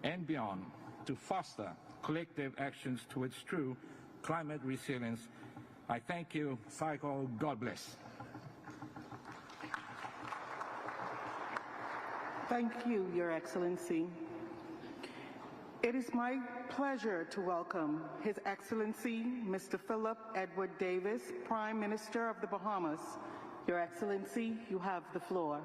and beyond to foster collective actions towards true climate resilience. I thank you. Psycho, God bless. Thank you, Your Excellency. It is my pleasure to welcome His Excellency Mr. Philip Edward Davis, Prime Minister of the Bahamas. Your Excellency, you have the floor.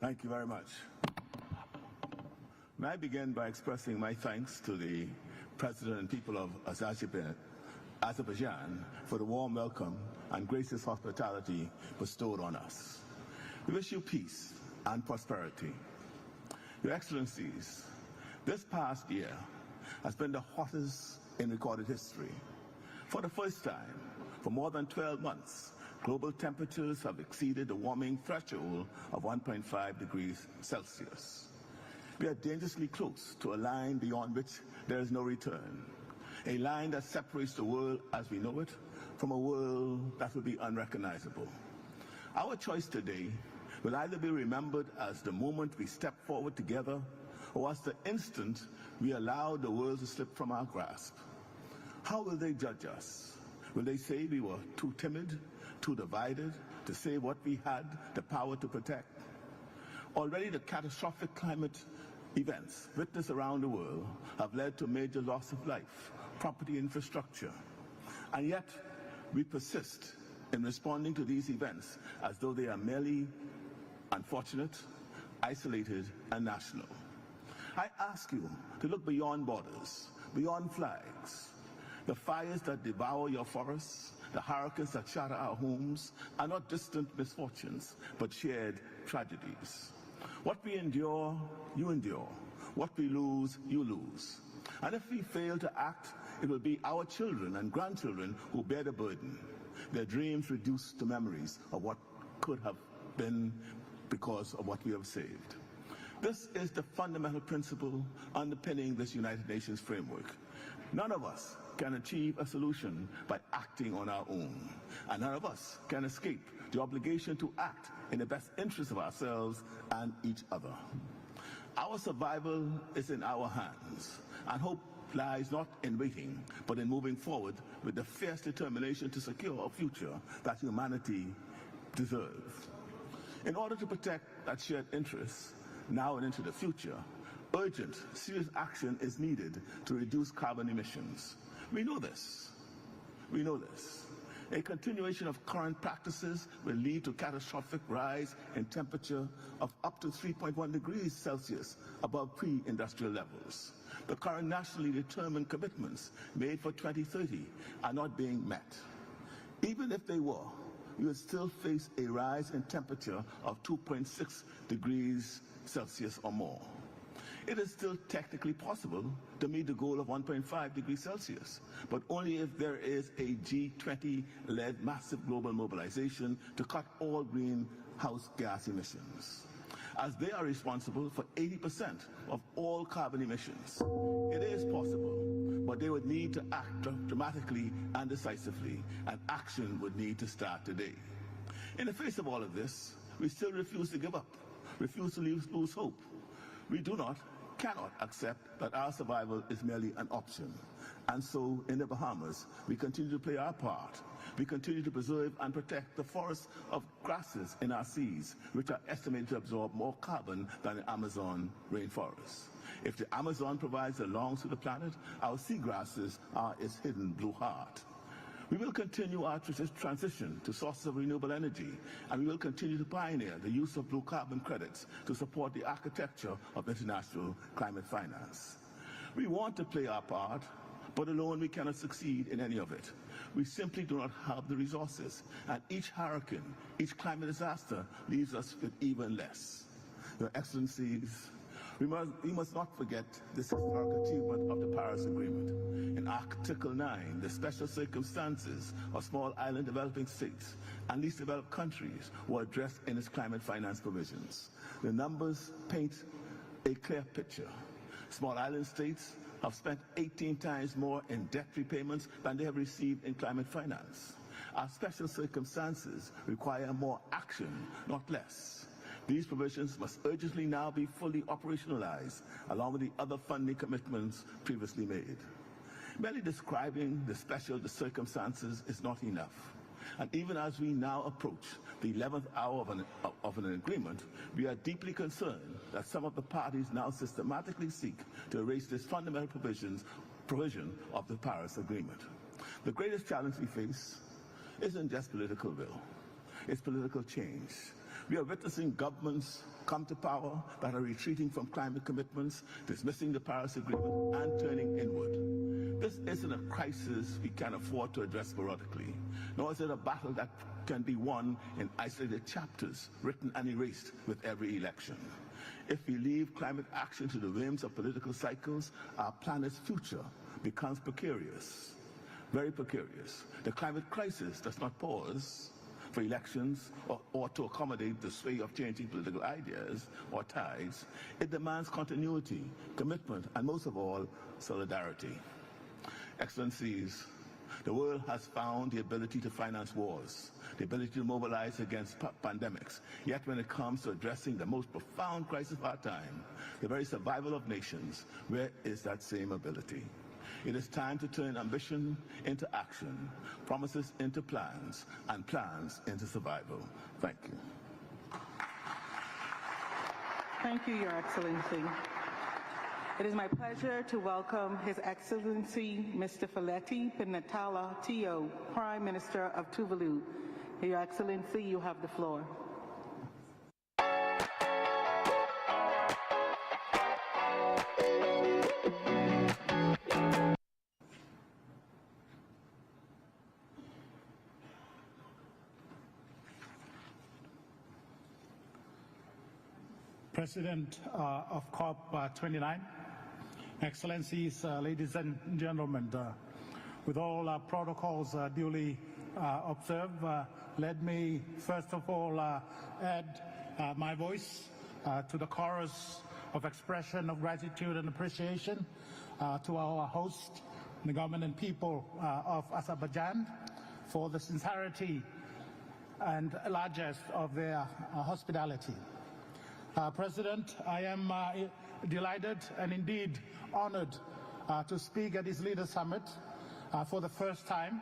Thank you very much. May I begin by expressing my thanks to the President and people of Azerbaijan for the warm welcome and gracious hospitality bestowed on us. We wish you peace and prosperity. Your Excellencies, this past year has been the hottest in recorded history. For the first time, for more than 12 months, global temperatures have exceeded the warming threshold of 1.5 degrees Celsius. We are dangerously close to a line beyond which there is no return, a line that separates the world as we know it from a world that will be unrecognizable. Our choice today will either be remembered as the moment we step forward together or as the instant we allow the world to slip from our grasp. How will they judge us? Will they say we were too timid, too divided to say what we had the power to protect? Already the catastrophic climate events witnessed around the world have led to major loss of life, property, infrastructure. And yet we persist in responding to these events as though they are merely unfortunate, isolated, and national. I ask you to look beyond borders, beyond flags. The fires that devour your forests, the hurricanes that shatter our homes are not distant misfortunes, but shared tragedies. What we endure, you endure. What we lose, you lose. And if we fail to act, it will be our children and grandchildren who bear the burden, their dreams reduced to memories of what could have been because of what we have saved. This is the fundamental principle underpinning this United Nations framework. None of us can achieve a solution by acting on our own, and none of us can escape the obligation to act in the best interest of ourselves and each other. Our survival is in our hands, and hope lies not in waiting, but in moving forward with the fierce determination to secure a future that humanity deserves. In order to protect that shared interest, now and into the future, urgent, serious action is needed to reduce carbon emissions. We know this. We know this. A continuation of current practices will lead to catastrophic rise in temperature of up to 3.1 degrees Celsius above pre-industrial levels. The current nationally determined commitments made for 2030 are not being met. Even if they were, we would still face a rise in temperature of 2.6 degrees Celsius or more. It is still technically possible to meet the goal of 1.5 degrees Celsius, but only if there is a G20-led massive global mobilization to cut all greenhouse gas emissions, as they are responsible for 80% of all carbon emissions. It is possible, but they would need to act dramatically and decisively, and action would need to start today. In the face of all of this, we still refuse to give up, refuse to lose hope. We cannot accept that our survival is merely an option. And so, in the Bahamas, we continue to play our part. We continue to preserve and protect the forests of grasses in our seas, which are estimated to absorb more carbon than the Amazon rainforest. If the Amazon provides the lungs to the planet, our seagrasses are its hidden blue heart. We will continue our transition to sources of renewable energy, and we will continue to pioneer the use of blue carbon credits to support the architecture of international climate finance. We want to play our part, But alone we cannot succeed in any of it. We simply do not have the resources, and each hurricane, each climate disaster leaves us with even less. Your Excellencies, we must not forget this historic achievement of the Paris Agreement. In Article 9, the special circumstances of small island developing states and least developed countries were addressed in its climate finance provisions. The numbers paint a clear picture. Small island states have spent 18 times more in debt repayments than they have received in climate finance. Our special circumstances require more action, not less. These provisions must urgently now be fully operationalized, along with the other funding commitments previously made. Merely describing the circumstances is not enough. And even as we now approach the 11th hour of an agreement, we are deeply concerned that some of the parties now systematically seek to erase this fundamental provision of the Paris Agreement. The greatest challenge we face isn't just political will, it's political change. We are witnessing governments come to power that are retreating from climate commitments, dismissing the Paris Agreement, and turning inward. This isn't a crisis we can afford to address sporadically, nor is it a battle that can be won in isolated chapters, written and erased with every election. If we leave climate action to the whims of political cycles, our planet's future becomes precarious, very precarious. The climate crisis does not pause for elections or to accommodate the sway of changing political ideas or tides. It demands continuity, commitment, and most of all, solidarity. Excellencies, the world has found the ability to finance wars, the ability to mobilize against pandemics. Yet when it comes to addressing the most profound crisis of our time, the very survival of nations, where is that same ability? It is time to turn ambition into action, promises into plans, and plans into survival. Thank you. Thank you, Your Excellency. It is my pleasure to welcome His Excellency Mr. Feletti Pinatala Tio, Prime Minister of Tuvalu. Your Excellency, you have the floor. President of COP29, Excellencies, ladies and gentlemen, with all protocols duly observed, let me first of all add my voice to the chorus of expression of gratitude and appreciation to our host, the government and people of Azerbaijan, for the sincerity and largesse of their hospitality. President, I am delighted and indeed honored to speak at this Leaders Summit for the first time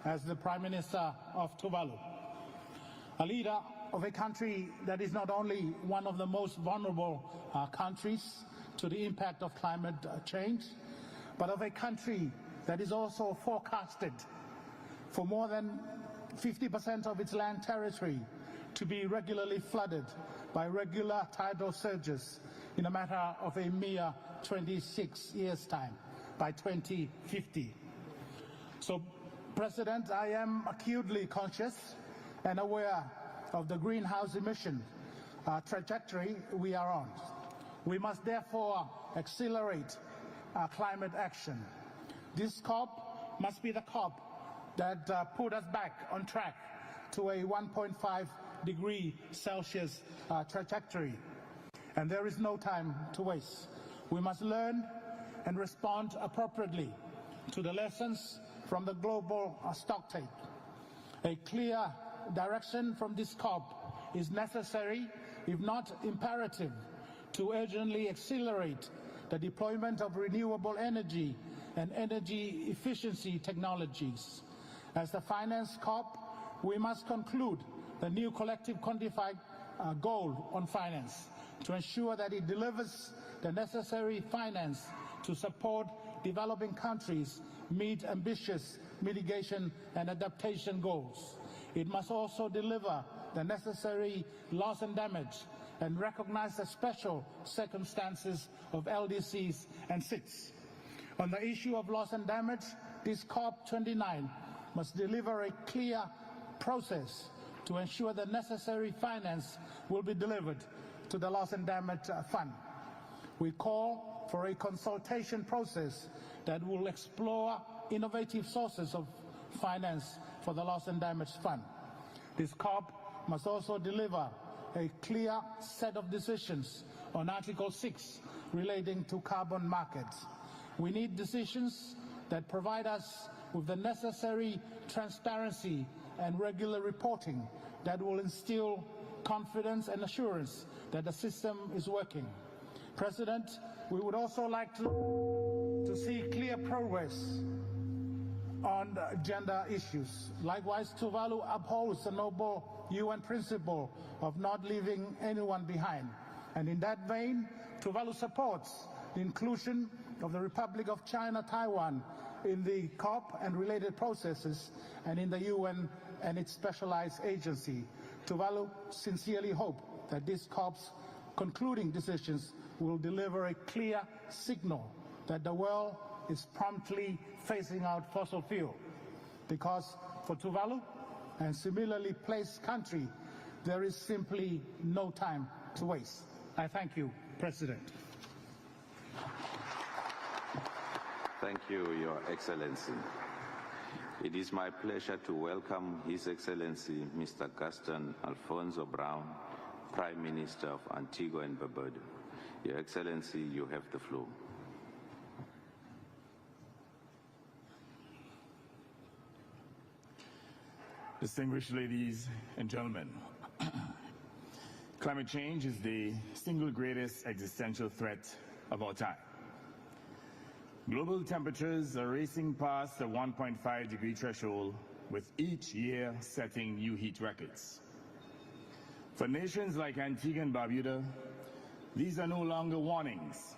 as the Prime Minister of Tuvalu, a leader of a country that is not only one of the most vulnerable countries to the impact of climate change, but of a country that is also forecasted for more than 50% of its land territory to be regularly flooded by regular tidal surges in a matter of a mere 26 years' time, by 2050. So, President, I am acutely conscious and aware of the greenhouse emission trajectory we are on. We must therefore accelerate our climate action. This COP must be the COP that put us back on track to a 1.5 degree Celsius trajectory. And there is no time to waste. We must learn and respond appropriately to the lessons from the global stocktake. A clear direction from this COP is necessary, if not imperative, to urgently accelerate the deployment of renewable energy and energy efficiency technologies. As the Finance COP, we must conclude the new collective quantified goal on finance to ensure that it delivers the necessary finance to support developing countries meet ambitious mitigation and adaptation goals. It must also deliver the necessary loss and damage and recognize the special circumstances of LDCs and SITs. On the issue of loss and damage, this COP29 must deliver a clear process to ensure the necessary finance will be delivered to the loss and damage fund. We call for a consultation process that will explore innovative sources of finance for the loss and damage fund. This COP must also deliver a clear set of decisions on Article 6 relating to carbon markets. We need decisions that provide us with the necessary transparency and regular reporting that will instill confidence and assurance that the system is working. President, we would also like to see clear progress on gender issues. Likewise, Tuvalu upholds the noble UN principle of not leaving anyone behind. And in that vein, Tuvalu supports the inclusion of the Republic of China, Taiwan in the COP and related processes and in the UN and its specialized agency. Tuvalu sincerely hope that this COP's concluding decisions will deliver a clear signal that the world is promptly phasing out fossil fuel. Because for Tuvalu and similarly placed country, there is simply no time to waste. I thank you, President. Thank you, Your Excellency. It is my pleasure to welcome His Excellency Mr. Gaston Alfonso Brown, Prime Minister of Antigua and Barbuda. Your Excellency, you have the floor. Distinguished ladies and gentlemen, climate change is the single greatest existential threat of our time. Global temperatures are racing past the 1.5 degree threshold, with each year setting new heat records. For nations like Antigua and Barbuda, these are no longer warnings,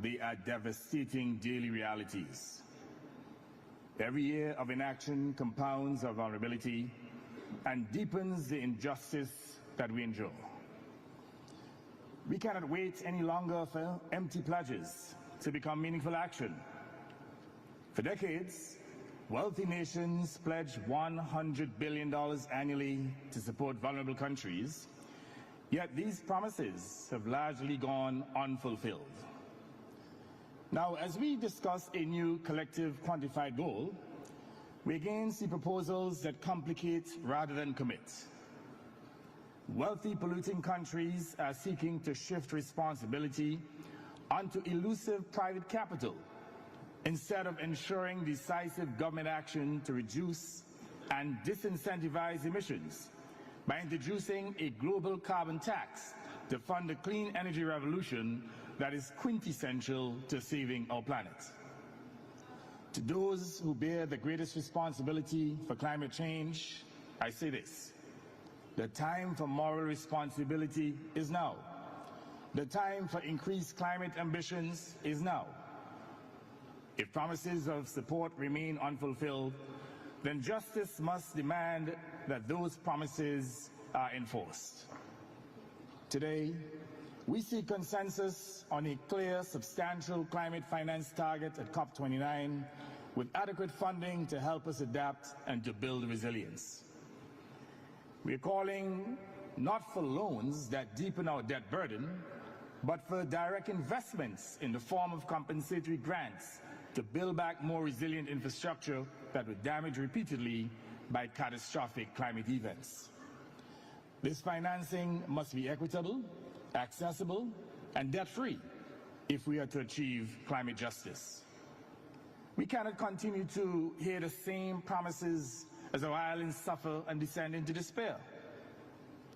they are devastating daily realities. Every year of inaction compounds our vulnerability and deepens the injustice that we endure. We cannot wait any longer for empty pledges to become meaningful action. For decades, wealthy nations pledged $100 billion annually to support vulnerable countries, yet these promises have largely gone unfulfilled. Now, as we discuss a new collective quantified goal, we again see proposals that complicate rather than commit. Wealthy polluting countries are seeking to shift responsibility onto elusive private capital instead of ensuring decisive government action to reduce and disincentivize emissions by introducing a global carbon tax to fund the clean energy revolution that is quintessential to saving our planet. To those who bear the greatest responsibility for climate change, I say this: the time for moral responsibility is now. The time for increased climate ambitions is now. If promises of support remain unfulfilled, then justice must demand that those promises are enforced. Today, we see consensus on a clear, substantial climate finance target at COP29 with adequate funding to help us adapt and to build resilience. We are calling not for loans that deepen our debt burden, but for direct investments in the form of compensatory grants to build back more resilient infrastructure that were damaged repeatedly by catastrophic climate events. This financing must be equitable, accessible, and debt-free if we are to achieve climate justice. We cannot continue to hear the same promises as our islands suffer and descend into despair.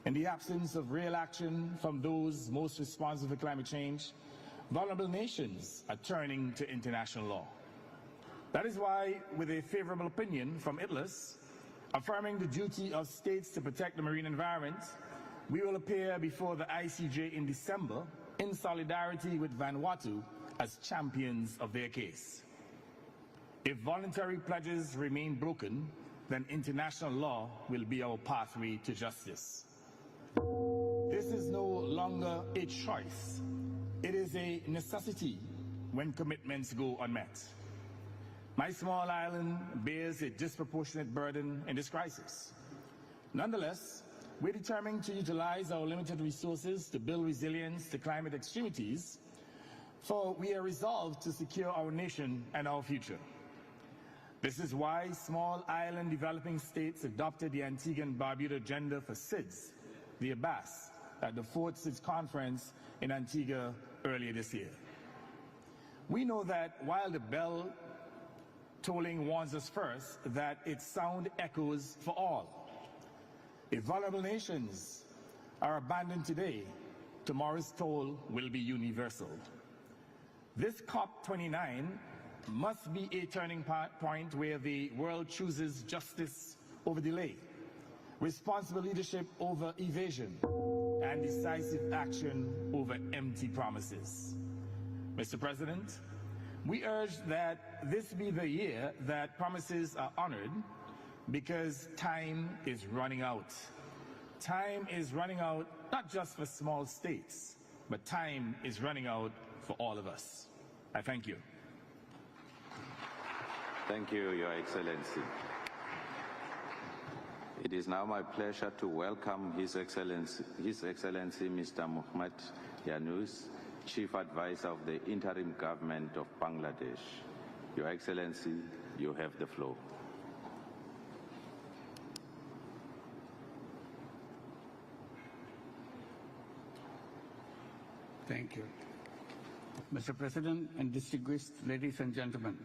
In the absence of real action from those most responsible for climate change, vulnerable nations are turning to international law. That is why, with a favorable opinion from ITLAS, affirming the duty of states to protect the marine environment, we will appear before the ICJ in December in solidarity with Vanuatu as champions of their case. If voluntary pledges remain broken, then international law will be our pathway to justice. This is no longer a choice. It is a necessity when commitments go unmet. My small island bears a disproportionate burden in this crisis. Nonetheless, we're determined to utilize our limited resources to build resilience to climate extremities, for we are resolved to secure our nation and our future. This is why small island developing states adopted the Antigua and Barbuda Agenda for SIDS, the ABAS, at the 4th SIDS conference in Antigua earlier this year. We know that while the bell tolling warns us first that its sound echoes for all. If vulnerable nations are abandoned today, tomorrow's toll will be universal. This COP29 must be a turning point where the world chooses justice over delay, responsible leadership over evasion, and decisive action over empty promises. Mr. President, we urge that this be the year that promises are honored, because time is running out. Time is running out not just for small states, but time is running out for all of us. I thank you. Thank you, Your Excellency. It is now my pleasure to welcome His Excellency Mr. Muhammad Yunus, Chief Advisor of the Interim Government of Bangladesh. Your Excellency, you have the floor. Thank you. Mr. President and distinguished ladies and gentlemen,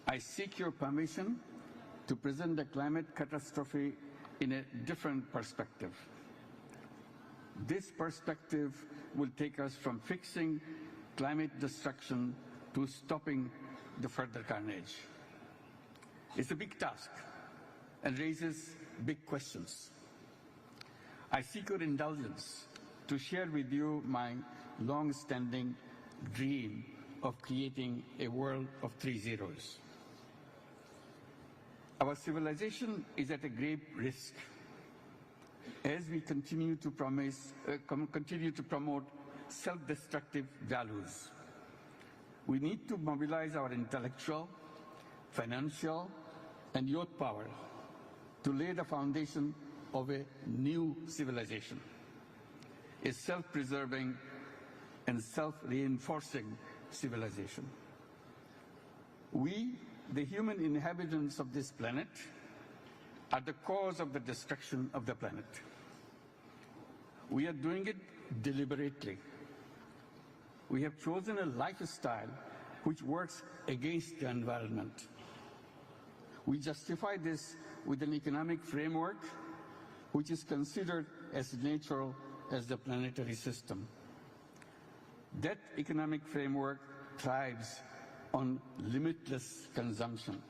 I seek your permission to present the climate catastrophe in a different perspective. This perspective will take us from fixing climate destruction to stopping the further carnage. It's a big task and raises big questions. I seek your indulgence to share with you my long-standing dream of creating a world of 3 zeros. Our civilization is at a grave risk as we continue to promote self-destructive values. We need to mobilize our intellectual, financial, and youth power to lay the foundation of a new civilization, a self-preserving and self-reinforcing civilization. We, the human inhabitants of this planet, are the cause of the destruction of the planet. We are doing it deliberately. We have chosen a lifestyle which works against the environment. We justify this with an economic framework which is considered as natural as the planetary system. That economic framework thrives on limitless consumption.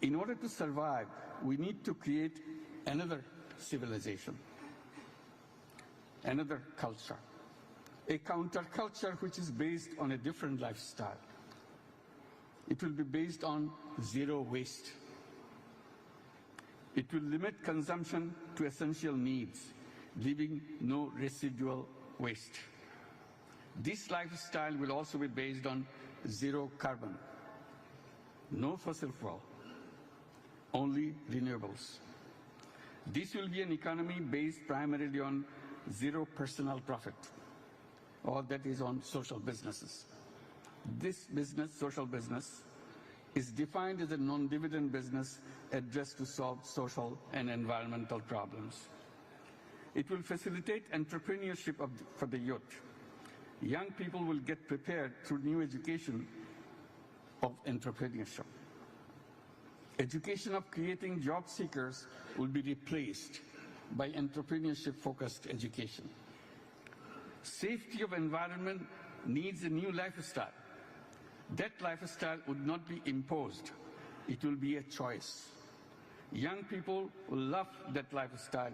In order to survive, we need to create another civilization, another culture, a counterculture which is based on a different lifestyle. It will be based on zero waste. It will limit consumption to essential needs, leaving no residual waste. This lifestyle will also be based on zero carbon, no fossil fuel, only renewables. This will be an economy based primarily on zero personal profit, or that is on social businesses. This business, social business, is defined as a non-dividend business addressed to solve social and environmental problems. It will facilitate entrepreneurship for the youth. Young people will get prepared through new education of entrepreneurship. Education of creating job seekers will be replaced by entrepreneurship-focused education. Safety of environment needs a new lifestyle. That lifestyle would not be imposed. It will be a choice. Young people will love that lifestyle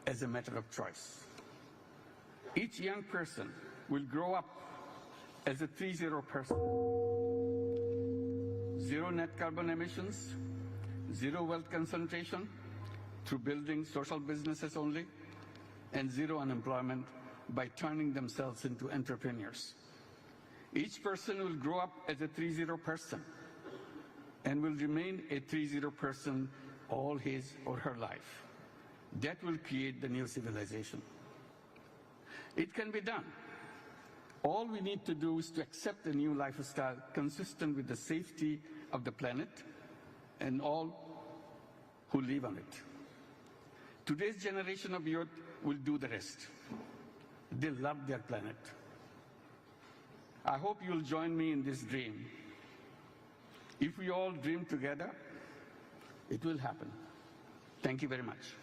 as a matter of choice. Each young person will grow up as a 3-0 person. Zero net carbon emissions, zero wealth concentration through building social businesses only, and zero unemployment by turning themselves into entrepreneurs. Each person will grow up as a 3-0 person and will remain a 3-0 person all his or her life. That will create the new civilization. It can be done. All we need to do is to accept a new lifestyle consistent with the safety of the planet and all who live on it. Today's generation of youth will do the rest. They love their planet. I hope you'll join me in this dream. If we all dream together, it will happen. Thank you very much.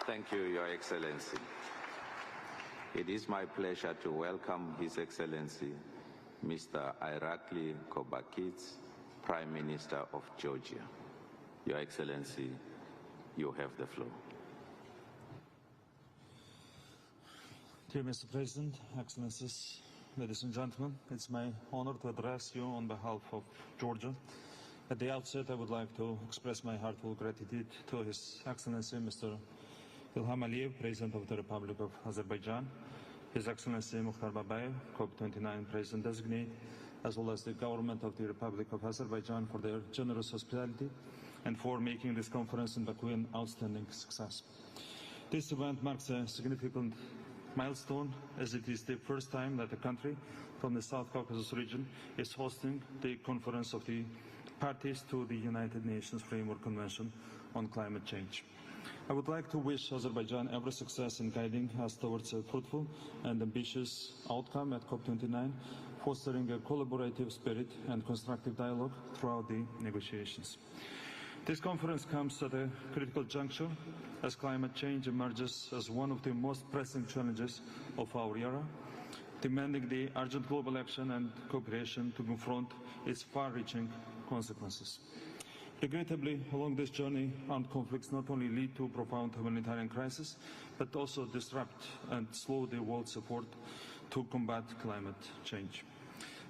Thank you, Your Excellency. It is my pleasure to welcome His Excellency, Mr. Irakli Kobakidze, Prime Minister of Georgia. Your Excellency, you have the floor. Dear Mr. President, Excellencies, ladies and gentlemen, it's my honor to address you on behalf of Georgia. At the outset, I would like to express my heartfelt gratitude to His Excellency, Mr. Ilham Aliyev, President of the Republic of Azerbaijan, His Excellency Mukhtar Babayev, COP29 President Designate, as well as the government of the Republic of Azerbaijan for their generous hospitality and for making this conference in Baku an outstanding success. This event marks a significant milestone, as it is the first time that a country from the South Caucasus region is hosting the conference of the parties to the United Nations Framework Convention on Climate Change. I would like to wish Azerbaijan every success in guiding us towards a fruitful and ambitious outcome at COP29, fostering a collaborative spirit and constructive dialogue throughout the negotiations. This conference comes at a critical juncture as climate change emerges as one of the most pressing challenges of our era, demanding the urgent global action and cooperation to confront its far-reaching consequences. Regrettably, along this journey, armed conflicts not only lead to profound humanitarian crisis, but also disrupt and slow the world's effort to combat climate change.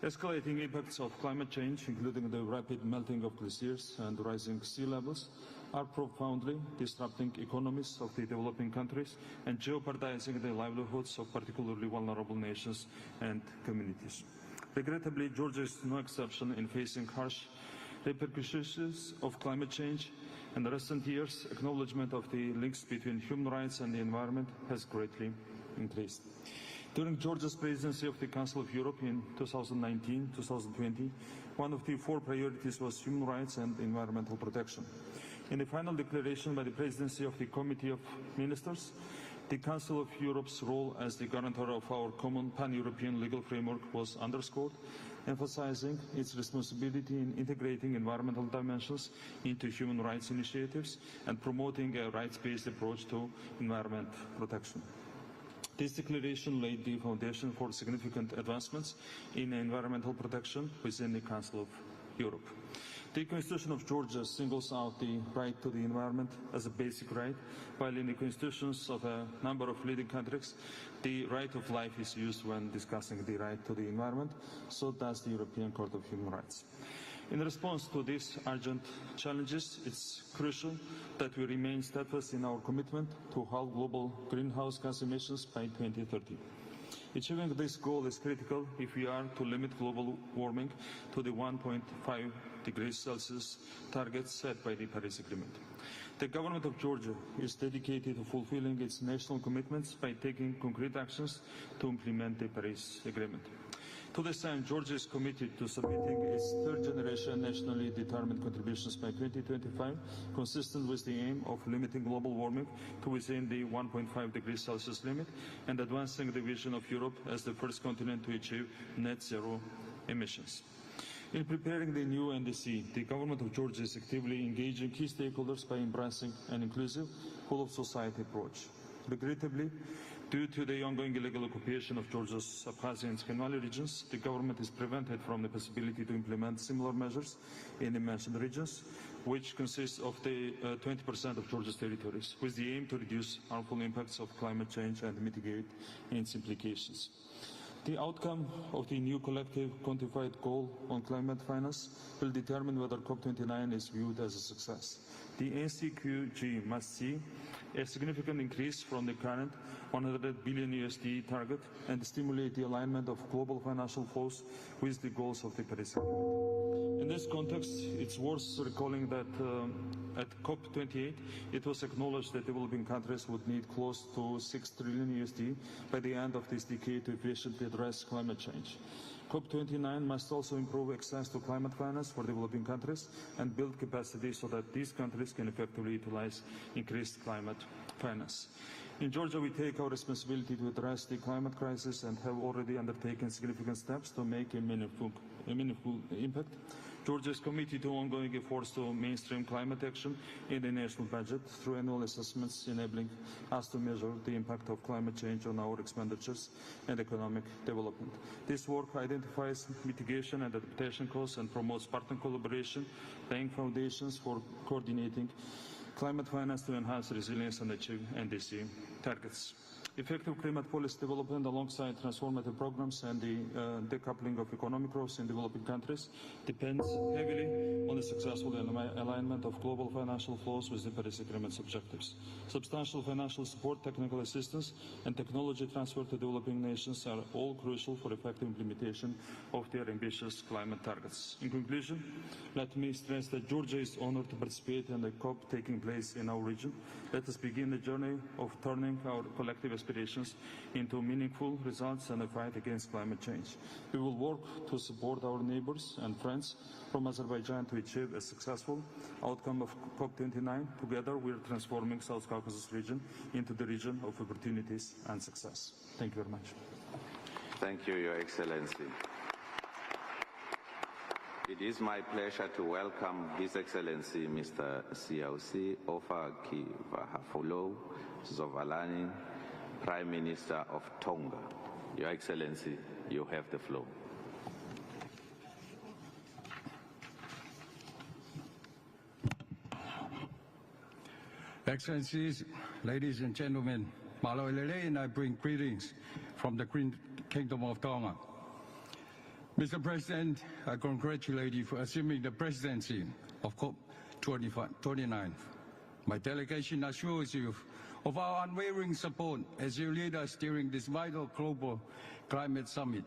Escalating impacts of climate change, including the rapid melting of glaciers and rising sea levels, are profoundly disrupting economies of the developing countries and jeopardizing the livelihoods of particularly vulnerable nations and communities. Regrettably, Georgia is no exception in facing harsh repercussions of climate change. In the recent years, acknowledgement of the links between human rights and the environment has greatly increased. During Georgia's presidency of the Council of Europe in 2019-2020, one of the 4 priorities was human rights and environmental protection. In the final declaration by the presidency of the Committee of Ministers, the Council of Europe's role as the guarantor of our common pan-European legal framework was underscored, emphasizing its responsibility in integrating environmental dimensions into human rights initiatives and promoting a rights-based approach to environment protection. This declaration laid the foundation for significant advancements in environmental protection within the Council of Europe. The Constitution of Georgia singles out the right to the environment as a basic right, while in the constitutions of a number of leading countries, the right of life is used when discussing the right to the environment, so does the European Court of Human Rights. In response to these urgent challenges, it's crucial that we remain steadfast in our commitment to halve global greenhouse gas emissions by 2030. Achieving this goal is critical if we are to limit global warming to the 1.5 degrees Celsius target set by the Paris Agreement. The government of Georgia is dedicated to fulfilling its national commitments by taking concrete actions to implement the Paris Agreement. To this end, Georgia is committed to submitting its third-generation nationally determined contributions by 2025, consistent with the aim of limiting global warming to within the 1.5 degrees Celsius limit and advancing the vision of Europe as the first continent to achieve net zero emissions. In preparing the new NDC, the government of Georgia is actively engaging key stakeholders by embracing an inclusive, whole-of-society approach. Regrettably, due to the ongoing illegal occupation of Georgia's Abkhazia and Sakhalin Valley regions, the government is prevented from the possibility to implement similar measures in the mentioned regions, which consists of the 20% of Georgia's territories, with the aim to reduce harmful impacts of climate change and mitigate its implications. The outcome of the new collective quantified goal on climate finance will determine whether COP29 is viewed as a success. The NCQG must see a significant increase from the current 100 billion USD target, and stimulate the alignment of global financial flows with the goals of the Paris Agreement. In this context, it's worth recalling that at COP28, it was acknowledged that developing countries would need close to 6 trillion USD by the end of this decade to efficiently address climate change. COP29 must also improve access to climate finance for developing countries and build capacity so that these countries can effectively utilize increased climate finance. In Georgia, we take our responsibility to address the climate crisis and have already undertaken significant steps to make a meaningful impact. Georgia is committed to ongoing efforts to mainstream climate action in the national budget through annual assessments, enabling us to measure the impact of climate change on our expenditures and economic development. This work identifies mitigation and adaptation costs and promotes partner collaboration, laying foundations for coordinating climate finance to enhance resilience and achieve NDC targets. Effective climate policy development alongside transformative programs and the decoupling of economic growth in developing countries depends heavily on the successful alignment of global financial flows with the Paris Agreement's objectives. Substantial financial support, technical assistance, and technology transfer to developing nations are all crucial for effective implementation of their ambitious climate targets. In conclusion, let me stress that Georgia is honored to participate in the COP taking place in our region. Let us begin the journey of turning our collective aspirations into meaningful results and a fight against climate change. We will work to support our neighbors and friends from Azerbaijan to achieve a successful outcome of COP29. Together, we are transforming South Caucasus region into the region of opportunities and success. Thank you very much. Thank you, Your Excellency. It is my pleasure to welcome His Excellency Mr. Siausi Ofa Kivahafolo Zovalani, Prime Minister of Tonga. Your Excellency, you have the floor. Excellencies, ladies and gentlemen, Maloelele, and I bring greetings from the Kingdom of Tonga. Mr. President, I congratulate you for assuming the presidency of COP29. My delegation assures you of our unwavering support as you lead us during this vital global climate summit.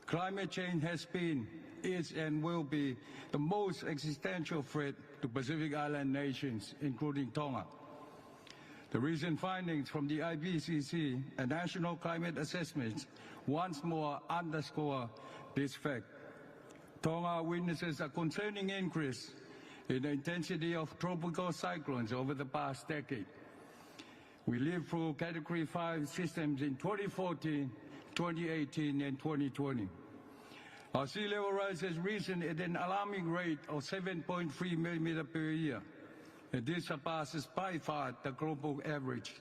Climate change has been, is, and will be the most existential threat to Pacific Island nations, including Tonga. The recent findings from the IPCC and national climate assessments once more underscore this fact. Tonga witnesses a concerning increase in the intensity of tropical cyclones over the past decade. We lived through Category 5 systems in 2014, 2018, and 2020. Our sea level rise has risen at an alarming rate of 7.3 millimeters per year, and this surpasses by far the global average.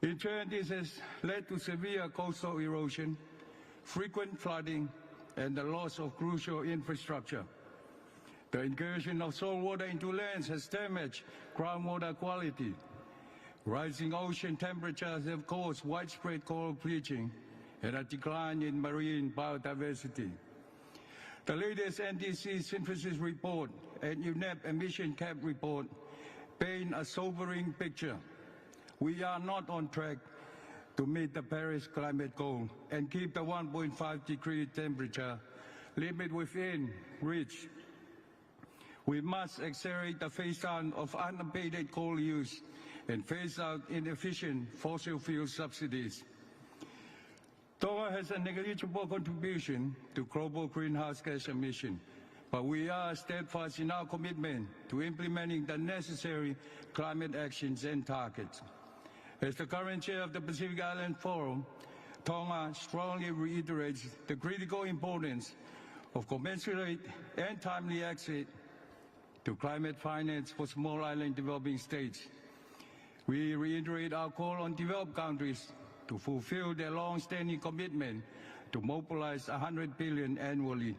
In turn, this has led to severe coastal erosion, frequent flooding, and the loss of crucial infrastructure. The incursion of salt water into lands has damaged groundwater quality. Rising ocean temperatures have caused widespread coral bleaching and a decline in marine biodiversity. The latest NDC synthesis report and UNEP emission cap report paint a sobering picture. We are not on track to meet the Paris climate goal and keep the 1.5 degree temperature limit within reach. We must accelerate the phase-down of unabated coal use and phase out inefficient fossil fuel subsidies. Tonga has a negligible contribution to global greenhouse gas emission, but we are steadfast in our commitment to implementing the necessary climate actions and targets. As the current chair of the Pacific Island Forum, Tonga strongly reiterates the critical importance of commensurate and timely access to climate finance for small island developing states. We reiterate our call on developed countries to fulfill their long-standing commitment to mobilize $100 billion annually.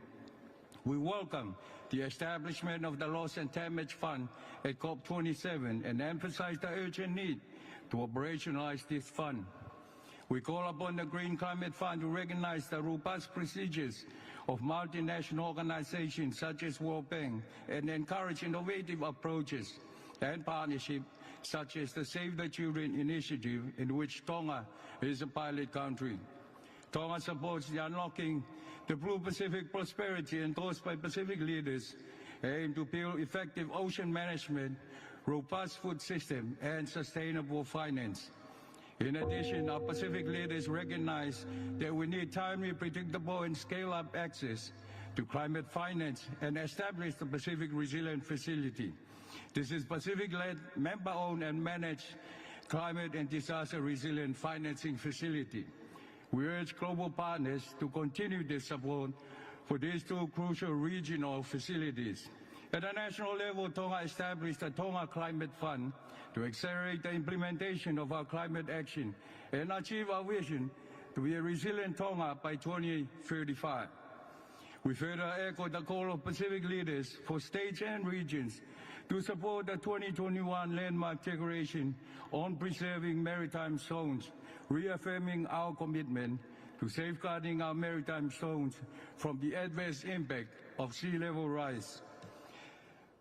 We welcome the establishment of the Loss and Damage Fund at COP27 and emphasize the urgent need to operationalize this fund. We call upon the Green Climate Fund to recognize the robust procedures of multinational organizations such as World Bank and encourage innovative approaches and partnership such as the Save the Children initiative, in which Tonga is a pilot country. Tonga supports the Unlocking the Blue Pacific Prosperity endorsed by Pacific leaders, aim to build effective ocean management, robust food system, and sustainable finance. In addition, our Pacific leaders recognize that we need timely, predictable, and scale-up access to climate finance and establish the Pacific Resilient Facility. This is Pacific-led, member-owned, and managed climate and disaster resilient financing facility. We urge global partners to continue their support for these two crucial regional facilities. At a national level, Tonga established the Tonga Climate Fund to accelerate the implementation of our climate action and achieve our vision to be a resilient Tonga by 2035. We further echo the call of Pacific leaders for states and regions to support the 2021 landmark declaration on preserving maritime zones, reaffirming our commitment to safeguarding our maritime zones from the adverse impact of sea level rise.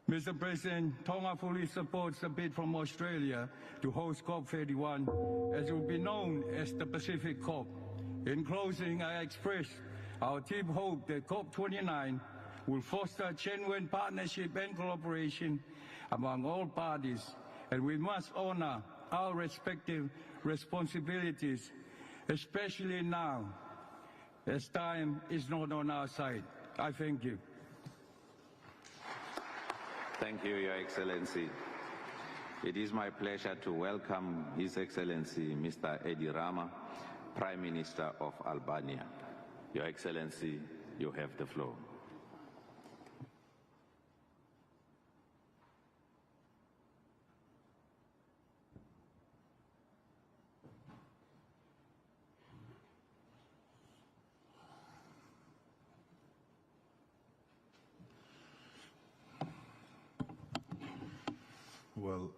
Mr. President, Tonga fully supports the bid from Australia to host COP31, as it will be known as the Pacific COP. In closing, I express our deep hope that COP29 will foster genuine partnership and cooperation among all parties, and we must honor our respective responsibilities, especially now, as time is not on our side. I thank you. Thank you, Your Excellency. It is my pleasure to welcome His Excellency Mr. Edi Rama, Prime Minister of Albania. Your Excellency, you have the floor. Well,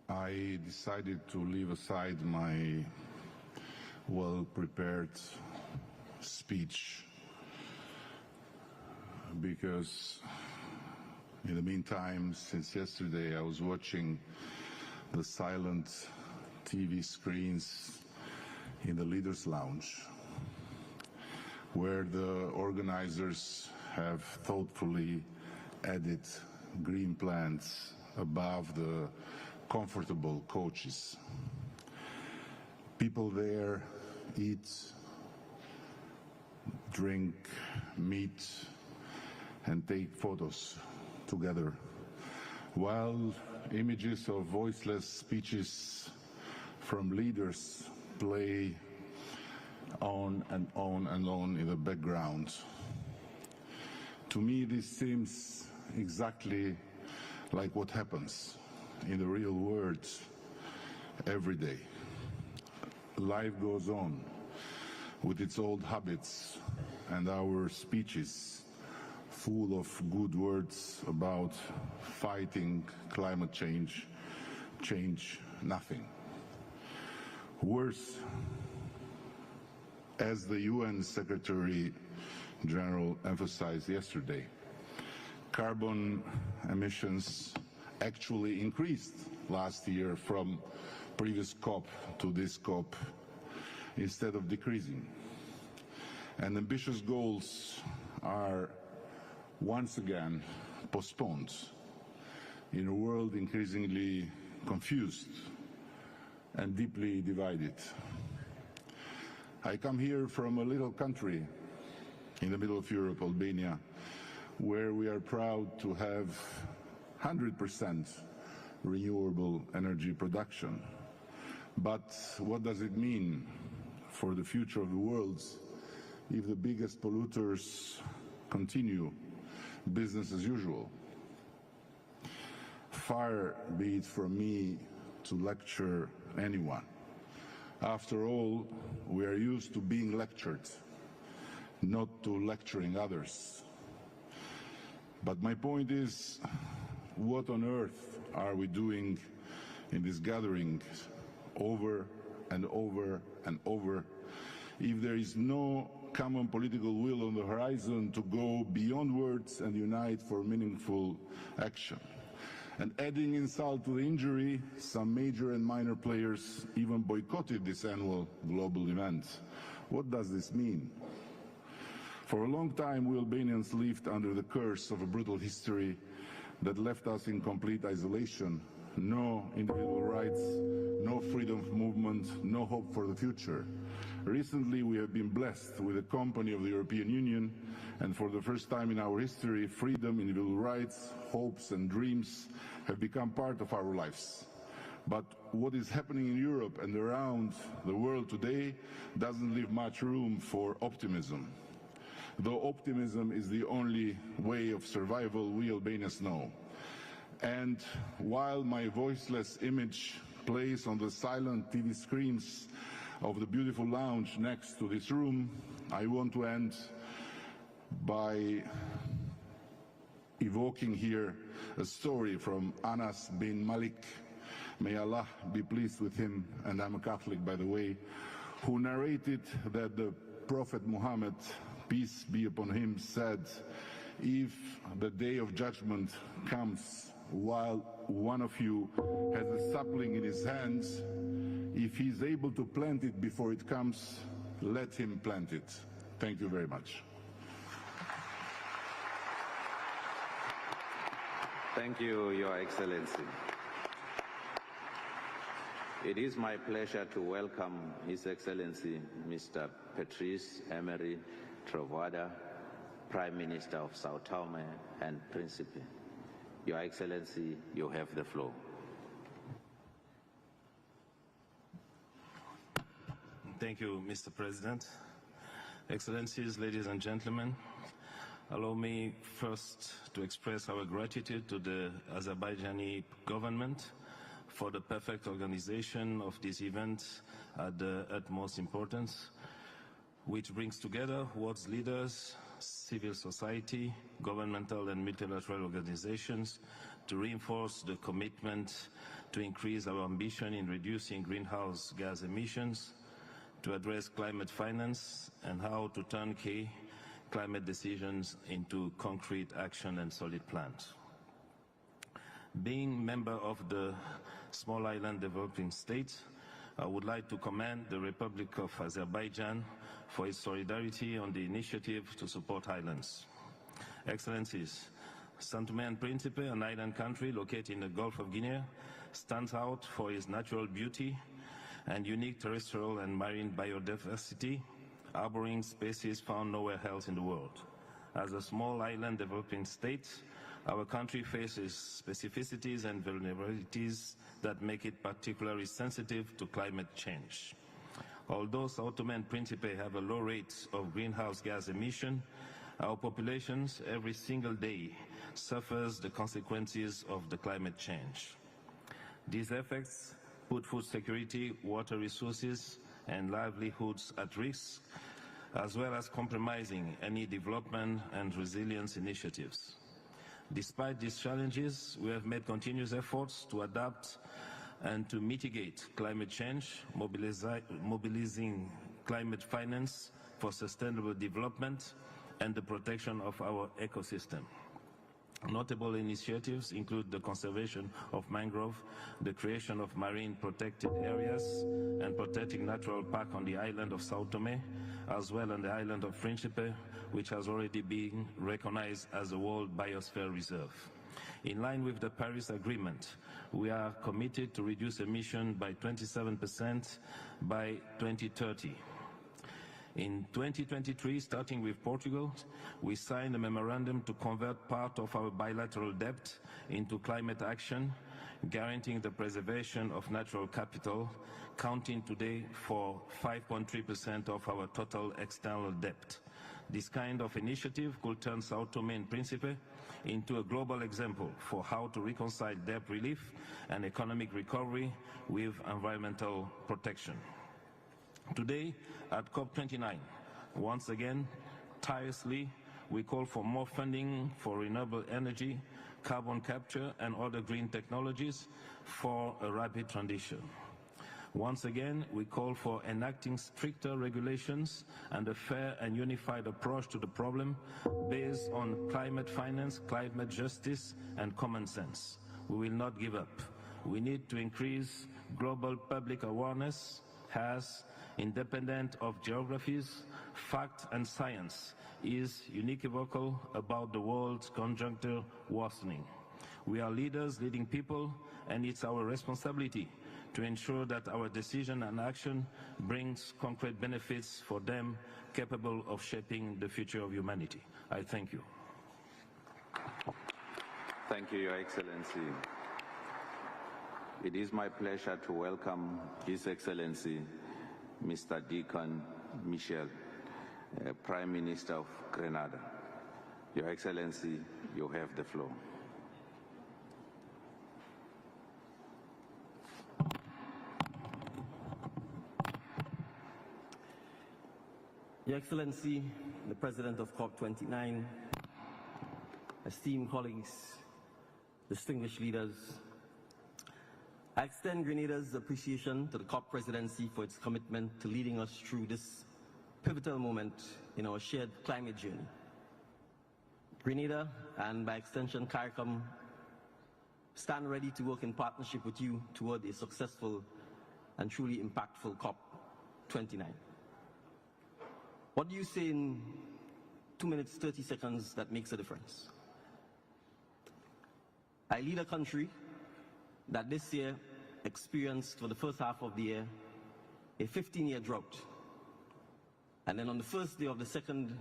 I decided to leave aside my well-prepared speech because in the meantime, since yesterday, I was watching the silent TV screens in the Leaders' Lounge, where the organizers have thoughtfully added green plants above the comfortable couches. People there eat, drink, meet, and take photos together, while images of voiceless speeches from leaders play on and on and on in the background. To me, this seems exactly like what happens in the real world every day. Life goes on with its old habits, and our speeches full of good words about fighting climate change change nothing. Worse, as the UN Secretary General emphasized yesterday, carbon emissions actually increased last year from previous COP to this COP instead of decreasing. And ambitious goals are once again postponed in a world increasingly confused and deeply divided. I come here from a little country in the middle of Europe, Albania, where we are proud to have 100% renewable energy production. But what does it mean for the future of the world if the biggest polluters continue business as usual? Far be it from me to lecture anyone. After all, we are used to being lectured, not to lecturing others. But my point is, what on earth are we doing in this gathering over and over and over if there is no common political will on the horizon to go beyond words and unite for meaningful action? And adding insult to the injury, some major and minor players even boycotted this annual global event. What does this mean? For a long time, we Albanians lived under the curse of a brutal history that left us in complete isolation. No individual rights, no freedom of movement, no hope for the future. Recently, we have been blessed with the company of the European Union, and for the first time in our history, freedom, individual rights, hopes and dreams have become part of our lives. But what is happening in Europe and around the world today doesn't leave much room for optimism. Though optimism is the only way of survival we Albanians know. And while my voiceless image plays on the silent TV screens of the beautiful lounge next to this room, I want to end by evoking here a story from Anas bin Malik, may Allah be pleased with him, and I'm a Catholic by the way, who narrated that the Prophet Muhammad, peace be upon him, said, if the day of judgment comes while one of you has a sapling in his hands, if he is able to plant it before it comes, let him plant it. Thank you very much. Thank you, Your Excellency. It is my pleasure to welcome His Excellency Mr. Patrice Emery Trovoada, Prime Minister of Sao Tome and Principe. Your Excellency, you have the floor. Thank you, Mr. President. Excellencies, ladies and gentlemen, allow me first to express our gratitude to the Azerbaijani government for the perfect organization of this event at the utmost importance, which brings together world's leaders, civil society, governmental and multilateral organizations to reinforce the commitment to increase our ambition in reducing greenhouse gas emissions, to address climate finance, and how to turn key climate decisions into concrete action and solid plans. Being member of the Small Island Developing States, I would like to commend the Republic of Azerbaijan for its solidarity on the initiative to support islands. Excellencies, Sao Tome and Principe, an island country located in the Gulf of Guinea, stands out for its natural beauty and unique terrestrial and marine biodiversity, harboring species found nowhere else in the world. As a small island developing state, our country faces specificities and vulnerabilities that make it particularly sensitive to climate change. Although Sao Tome and Principe have a low rate of greenhouse gas emission, our populations every single day suffers the consequences of the climate change. These effects put food security, water resources, and livelihoods at risk, as well as compromising any development and resilience initiatives. Despite these challenges, we have made continuous efforts to adapt and to mitigate climate change, mobilizing climate finance for sustainable development and the protection of our ecosystem. Notable initiatives include the conservation of mangrove, the creation of marine protected areas, and protecting natural park on the island of Sao Tome, as well on the island of Principe, which has already been recognized as a World Biosphere Reserve. In line with the Paris Agreement, we are committed to reduce emissions by 27% by 2030. In 2023, starting with Portugal, we signed a memorandum to convert part of our bilateral debt into climate action, guaranteeing the preservation of natural capital, counting today for 5.3% of our total external debt. This kind of initiative could turn Sao Tome and Principe into a global example for how to reconcile debt relief and economic recovery with environmental protection. Today, at COP29, once again, tirelessly, we call for more funding for renewable energy, carbon capture, and other green technologies for a rapid transition. Once again, we call for enacting stricter regulations and a fair and unified approach to the problem based on climate finance, climate justice, and common sense. we will not give up. We need to increase global public awareness as, independent of geographies, fact and science is unequivocal about the world's conjuncture worsening. We are leaders leading people, and it's our responsibility to ensure that our decision and action brings concrete benefits for them capable of shaping the future of humanity. I thank you. Thank you, Your Excellency. It is my pleasure to welcome His Excellency Mr. Deacon Michel, Prime Minister of Grenada. Your Excellency, you have the floor. Your Excellency, the President of COP29, esteemed colleagues, distinguished leaders, I extend Grenada's appreciation to the COP presidency for its commitment to leading us through this pivotal moment in our shared climate journey. Grenada, and by extension CARICOM, stand ready to work in partnership with you toward a successful and truly impactful COP29. What do you say in 2 minutes, 30 seconds that makes a difference? I lead a country that this year experienced, for the first half of the year, a 15-year drought. And then on the first day of the second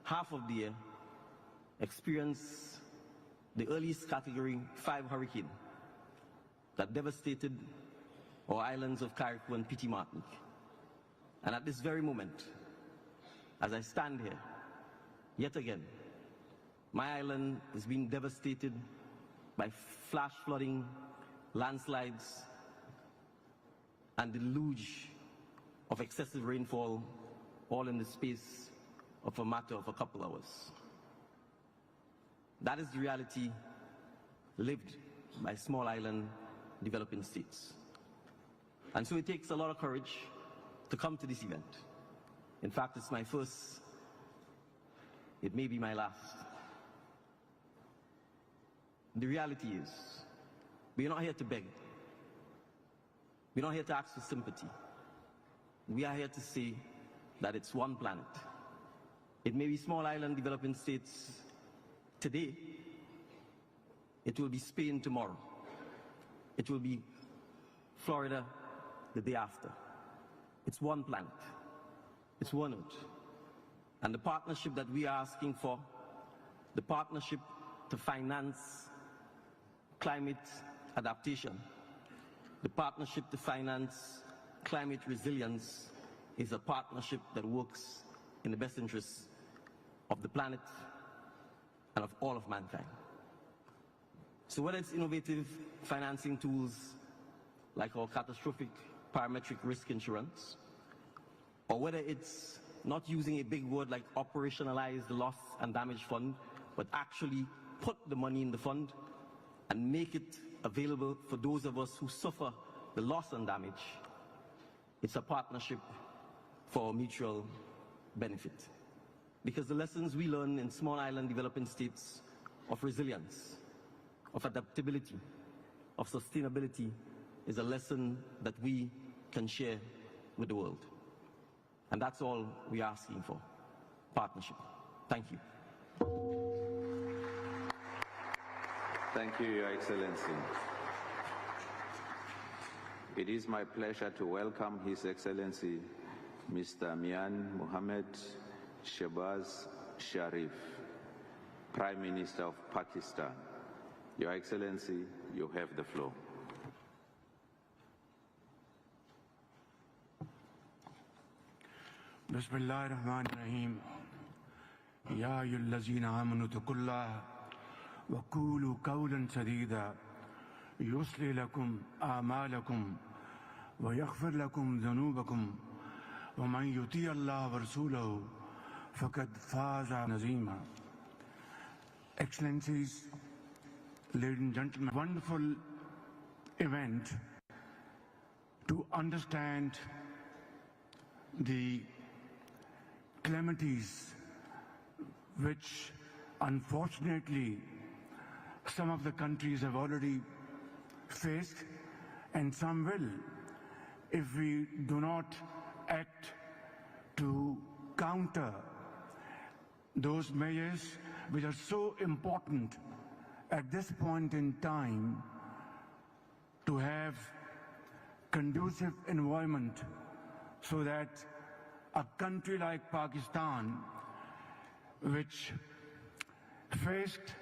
half of the year, experienced the earliest Category 5 hurricane that devastated our islands of Carriacou and Petit Martinique. And at this very moment, as I stand here, yet again, my island is being devastated by flash flooding, landslides, and deluge of excessive rainfall, all in the space of a matter of a couple hours. That is the reality lived by small island developing states. And so it takes a lot of courage to come to this event. In fact, it's my first, it may be my last. The reality is, we're not here to beg. We're not here to ask for sympathy. We are here to say that it's one planet. It may be small island developing states today. It will be Spain tomorrow. It will be Florida the day after. It's one planet. It's one Earth. And the partnership that we are asking for, the partnership to finance climate adaptation, the partnership to finance climate resilience, is a partnership that works in the best interests of the planet and of all of mankind. So whether it's innovative financing tools like our catastrophic parametric risk insurance, or whether it's not using a big word like operationalize the loss and damage fund, but actually put the money in the fund and make it available for those of us who suffer the loss and damage, it's a partnership for mutual benefit. Because the lessons we learn in small island developing states of resilience, of adaptability, of sustainability is a lesson that we can share with the world. And that's all we're asking for, partnership. Thank you. Thank you, Your Excellency. It is my pleasure to welcome His Excellency Mr. Mian Mohammed Shehbaz Sharif, Prime Minister of Pakistan. Your Excellency, you have the floor. Bismillahirrahmanirrahim. Ya ayyuhallazina amanu taqullaha wa qulu qawlan sadida yuslih lakum a'malakum wa yaghfir lakum dhunubakum wa man yuti' Allah wa rasulahu faqad faza nazima. Excellencies, ladies and gentlemen, wonderful event to understand the calamities which unfortunately some of the countries have already faced, and some will, if we do not act to counter those measures which are so important at this point in time to have conducive environment so that a country like Pakistan, which faced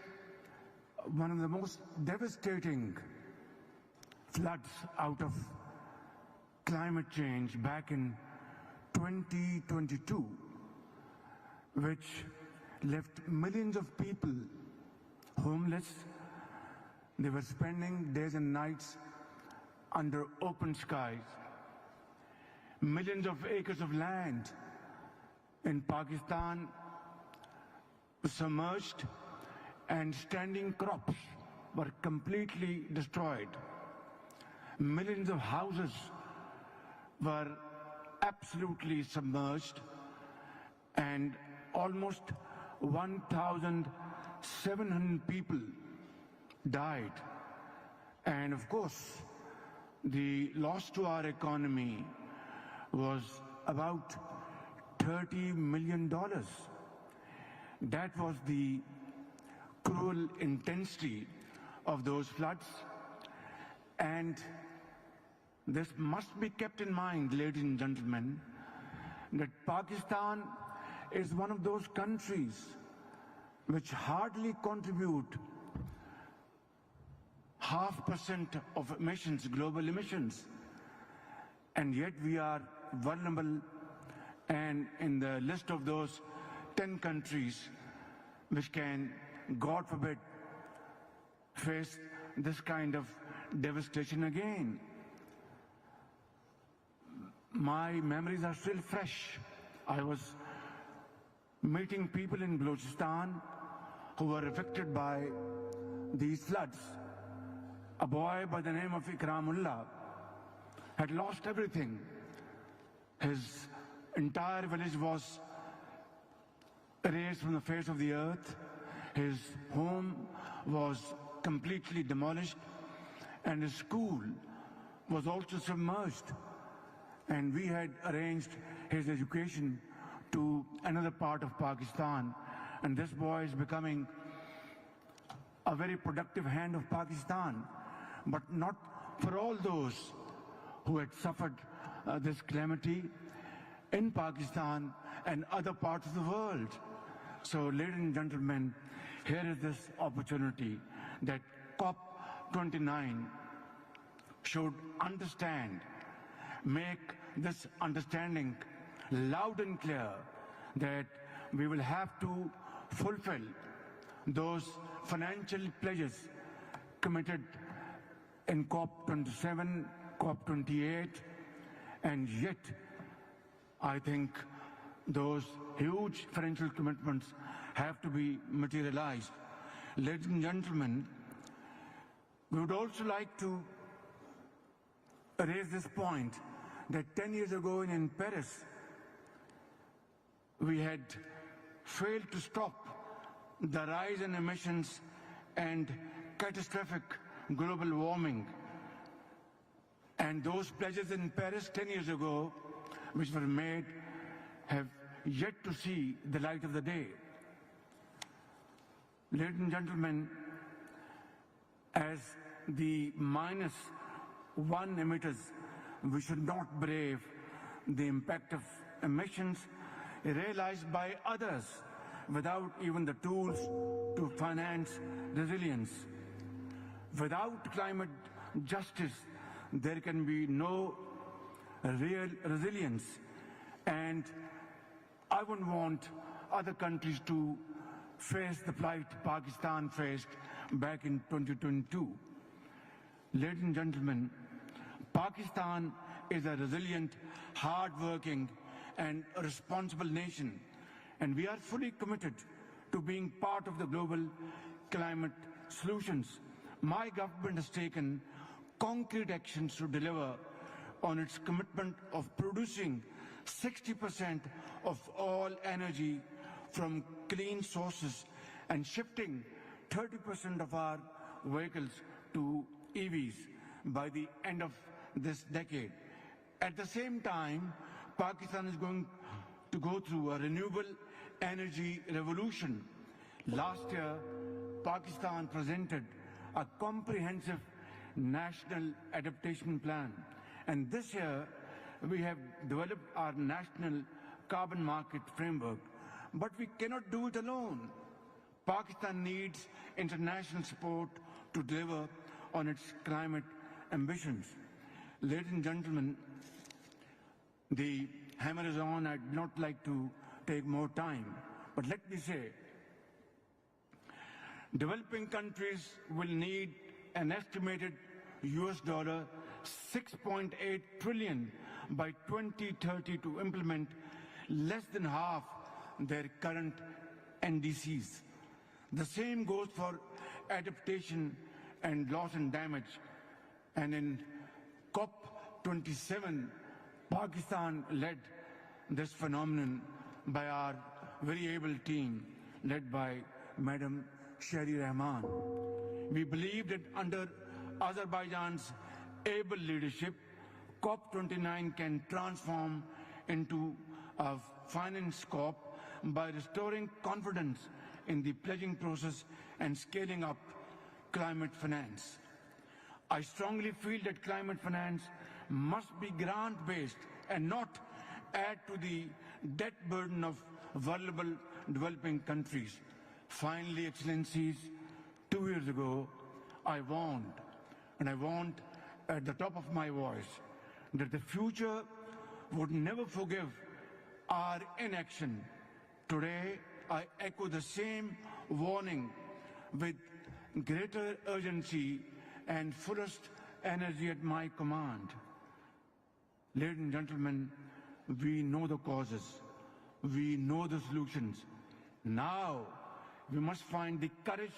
one of the most devastating floods out of climate change back in 2022, which left millions of people homeless. They were spending days and nights under open skies. Millions of acres of land in Pakistan submerged, and standing crops were completely destroyed. Millions of houses were absolutely submerged, and almost 1,700 people died. And of course, the loss to our economy was about $30 million. That was the cruel intensity of those floods. And this must be kept in mind, ladies and gentlemen, that Pakistan is one of those countries which hardly contribute 0.5% of emissions, global emissions. And yet we are vulnerable and in the list of those 10 countries which can, God forbid, face this kind of devastation again. My memories are still fresh. I was meeting people in Balochistan who were affected by these floods. A boy by the name of Ikramullah had lost everything. His entire village was erased from the face of the earth. His home was completely demolished, and his school was also submerged. And we had arranged his education to another part of Pakistan, and this boy is becoming a very productive hand of Pakistan, but not for all those who had suffered this calamity in Pakistan and other parts of the world. So, ladies and gentlemen, here is this opportunity that COP29 should understand, make this understanding loud and clear that we will have to fulfill those financial pledges committed in COP27, COP28, and yet I think those huge financial commitments have to be materialized. Ladies and gentlemen, we would also like to raise this point that 10 years ago in Paris, we had failed to stop the rise in emissions and catastrophic global warming. And those pledges in Paris 10 years ago, which were made, have yet to see the light of the day. Ladies and gentlemen, as the -1 emitters, we should not brave the impact of emissions realized by others without even the tools to finance resilience. Without climate justice, there can be no real resilience. And I wouldn't want other countries to face the plight Pakistan faced back in 2022. Ladies and gentlemen, Pakistan is a resilient, hard-working, and responsible nation, and we are fully committed to being part of the global climate solutions. My government has taken concrete actions to deliver on its commitment of producing 60% of all energy from clean sources and shifting 30% of our vehicles to EVs by the end of this decade. At the same time, Pakistan is going to go through a renewable energy revolution. Last year, Pakistan presented a comprehensive national adaptation plan. And this year, we have developed our national carbon market framework. But we cannot do it alone. Pakistan needs international support to deliver on its climate ambitions. Ladies and gentlemen, the hammer is on. I'd not like to take more time, but let me say, developing countries will need an estimated $6.8 trillion by 2030 to implement less than half their current NDCs. The same goes for adaptation and loss and damage. And in COP27, Pakistan led this phenomenon by our very able team, led by Madam Shari Rahman. We believe that under Azerbaijan's able leadership, COP29 can transform into a finance COP by restoring confidence in the pledging process and scaling up climate finance. I strongly feel that climate finance must be grant-based and not add to the debt burden of vulnerable developing countries. Finally, Excellencies, 2 years ago, I warned, and I warned at the top of my voice, that the future would never forgive our inaction. Today, I echo the same warning with greater urgency and fullest energy at my command. Ladies and gentlemen, we know the causes, we know the solutions. Now, we must find the courage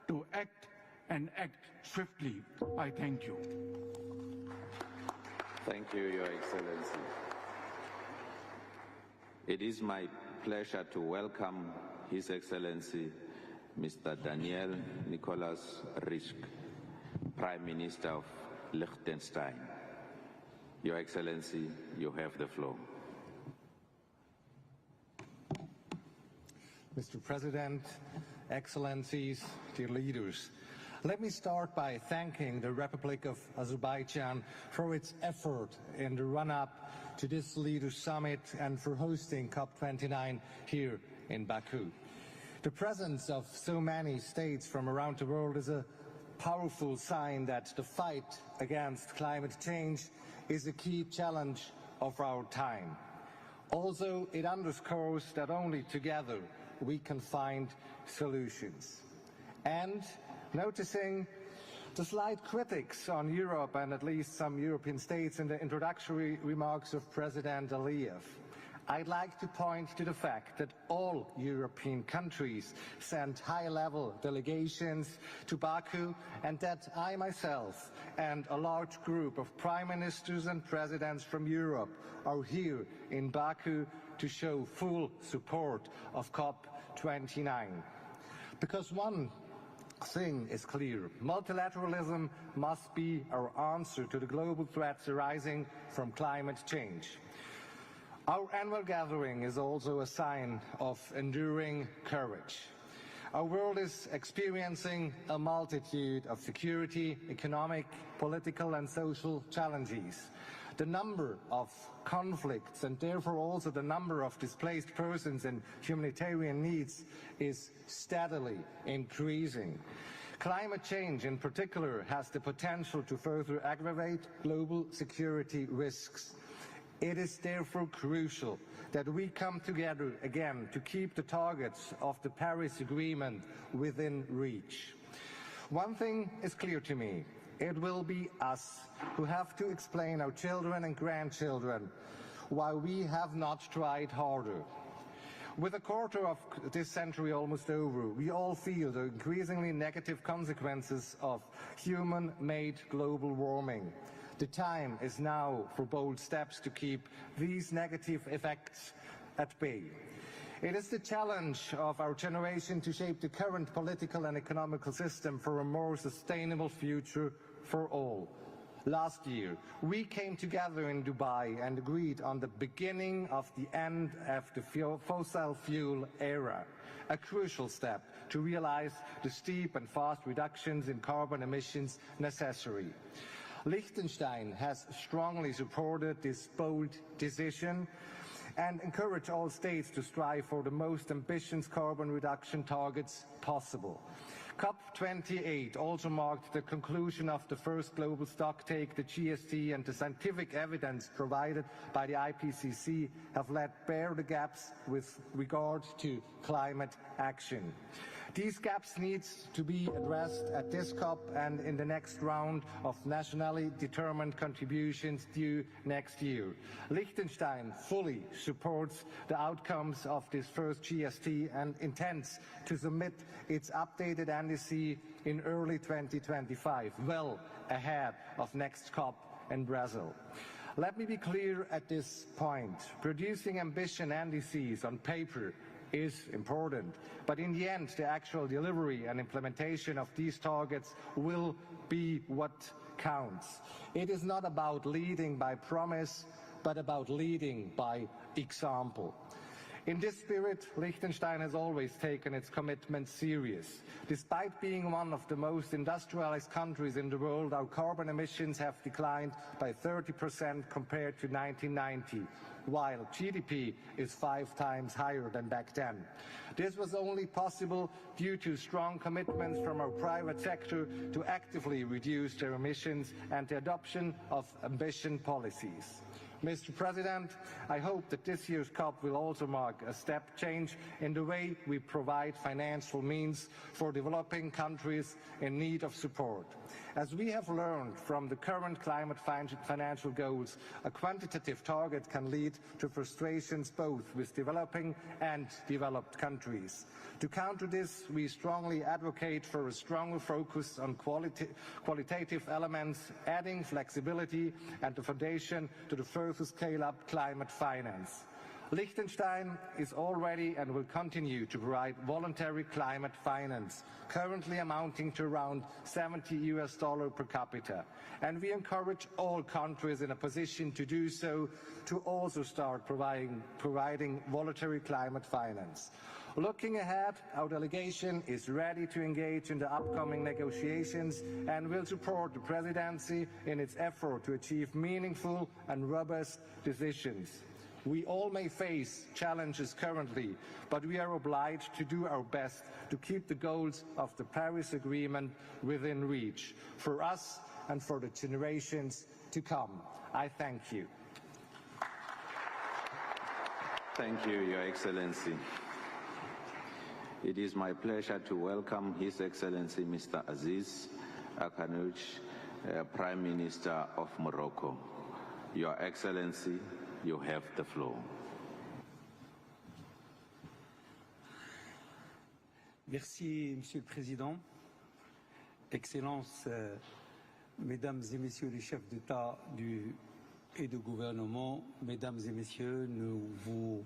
to act and act swiftly. I thank you. Thank you, Your Excellency. It is my pleasure to welcome His Excellency Mr. Daniel Nicholas Risch, Prime Minister of Liechtenstein. Your Excellency, you have the floor. Mr. President, Excellencies, dear leaders, let me start by thanking the Republic of Azerbaijan for its effort in the run-up to this Leaders' Summit and for hosting COP29 here in Baku. The presence of so many states from around the world is a powerful sign that the fight against climate change is a key challenge of our time. Also, it underscores that only together we can find solutions. And noticing the slight critics on Europe and at least some European states in the introductory remarks of President Aliyev, I'd like to point to the fact that all European countries sent high-level delegations to Baku, and that I myself and a large group of prime ministers and presidents from Europe are here in Baku to show full support of COP29. Because one thing is clear: multilateralism must be our answer to the global threats arising from climate change. Our annual gathering is also a sign of enduring courage. Our world is experiencing a multitude of security, economic, political and social challenges. The number of conflicts and therefore also the number of displaced persons and humanitarian needs is steadily increasing. Climate change in particular has the potential to further aggravate global security risks. It is therefore crucial that we come together again to keep the targets of the Paris Agreement within reach. One thing is clear to me: it will be us who have to explain our children and grandchildren why we have not tried harder. With a quarter of this century almost over, we all feel the increasingly negative consequences of human-made global warming. The time is now for bold steps to keep these negative effects at bay. It is the challenge of our generation to shape the current political and economical system for a more sustainable future for all. Last year, we came together in Dubai and agreed on the beginning of the end of the fossil fuel era, a crucial step to realize the steep and fast reductions in carbon emissions necessary. Liechtenstein has strongly supported this bold decision and encouraged all states to strive for the most ambitious carbon reduction targets possible. COP28 also marked the conclusion of the first global stocktake. The GST and the scientific evidence provided by the IPCC have let bare the gaps with regard to climate action. These gaps need to be addressed at this COP and in the next round of nationally determined contributions due next year. Liechtenstein fully supports the outcomes of this first GST and intends to submit its updated NDC in early 2025, well ahead of next COP in Brazil. Let me be clear at this point. Producing ambition NDCs on paper is important, but in the end, the actual delivery and implementation of these targets will be what counts. It is not about leading by promise, but about leading by example. In this spirit, Liechtenstein has always taken its commitments serious. Despite being one of the most industrialized countries in the world, our carbon emissions have declined by 30% compared to 1990. While GDP is 5 times higher than back then. This was only possible due to strong commitments from our private sector to actively reduce their emissions and the adoption of ambitious policies. Mr. President, I hope that this year's COP will also mark a step change in the way we provide financial means for developing countries in need of support. As we have learned from the current climate financial goals, a quantitative target can lead to frustrations both with developing and developed countries. To counter this, we strongly advocate for a stronger focus on qualitative elements, adding flexibility and the foundation to the further scale up climate finance. Liechtenstein is already and will continue to provide voluntary climate finance, currently amounting to around $70 per capita. And we encourage all countries in a position to do so to also start providing voluntary climate finance. Looking ahead, our delegation is ready to engage in the upcoming negotiations and will support the presidency in its effort to achieve meaningful and robust decisions. We all may face challenges currently, but we are obliged to do our best to keep the goals of the Paris Agreement within reach, for us and for the generations to come. I thank you. Thank you, Your Excellency. It is my pleasure to welcome His Excellency Mr. Aziz Akanouch, Prime Minister of Morocco. Your Excellency, you have the floor. Merci, Monsieur le Président. Excellences, Mesdames et Messieurs les chefs d'État et de gouvernement, Mesdames et Messieurs, nous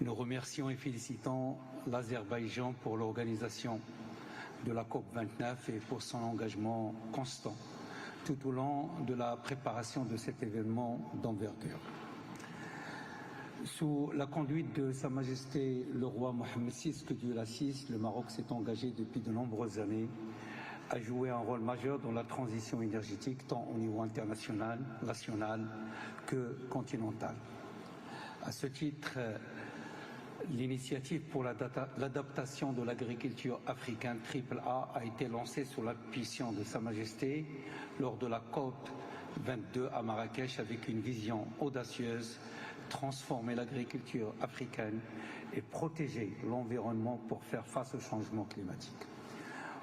remercions et félicitons l'Azerbaïdjan pour l'organisation de la COP29 et pour son engagement constant tout au long de la préparation de cet événement d'envergure. Sous la conduite de Sa Majesté le roi Mohammed VI, que Dieu l'assiste, le Maroc s'est engagé depuis de nombreuses années à jouer un rôle majeur dans la transition énergétique, tant au niveau international, national que continental. À ce titre, l'initiative pour l'adaptation de l'agriculture africaine AAA a été lancée sous l'impulsion de Sa Majesté lors de la COP29 à Marrakech avec une vision audacieuse, transformer l'agriculture africaine et protéger l'environnement pour faire face au changement climatique.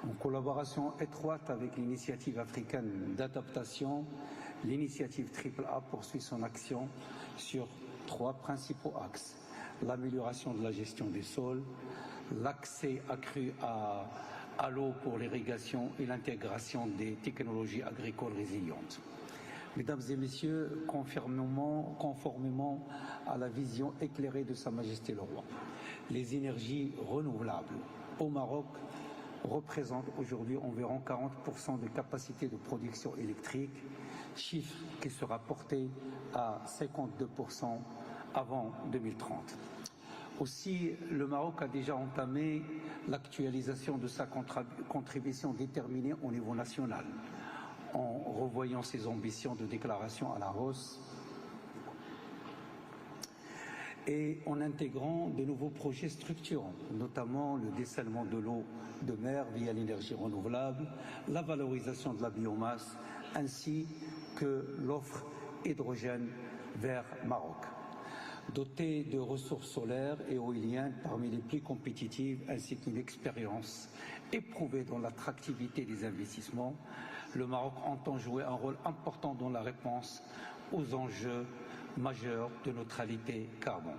En collaboration étroite avec l'initiative africaine d'adaptation, l'initiative AAA poursuit son action sur 3 principaux axes: l'amélioration de la gestion des sols, l'accès accru à l'eau pour l'irrigation et l'intégration des technologies agricoles résilientes. Mesdames et Messieurs, conformément à la vision éclairée de Sa Majesté le Roi, les énergies renouvelables au Maroc représentent aujourd'hui environ 40% de capacité de production électrique, chiffre qui sera porté à 52% avant 2030. Aussi, le Maroc a déjà entamé l'actualisation de sa contribution déterminée au niveau national, en revoyant ses ambitions de déclaration à la hausse et en intégrant de nouveaux projets structurants, notamment le dessalement de l'eau de mer via l'énergie renouvelable, la valorisation de la biomasse, ainsi que l'offre hydrogène vers Maroc. Doté de ressources solaires et éoliennes parmi les plus compétitives, ainsi qu'une expérience éprouvée dans l'attractivité des investissements, le Maroc entend jouer un rôle important dans la réponse aux enjeux majeurs de neutralité carbone.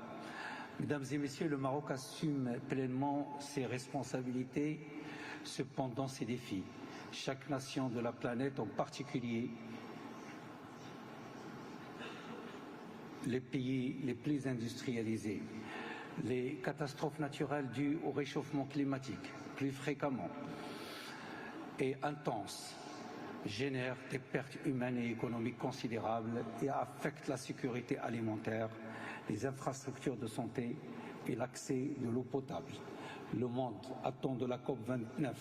Mesdames et Messieurs, le Maroc assume pleinement ses responsabilités, cependant ses défis. Chaque nation de la planète, en particulier les pays les plus industrialisés, les catastrophes naturelles dues au réchauffement climatique plus fréquemment et intenses, génèrent des pertes humaines et économiques considérables et affectent la sécurité alimentaire, les infrastructures de santé et l'accès de l'eau potable. Le monde attend de la COP29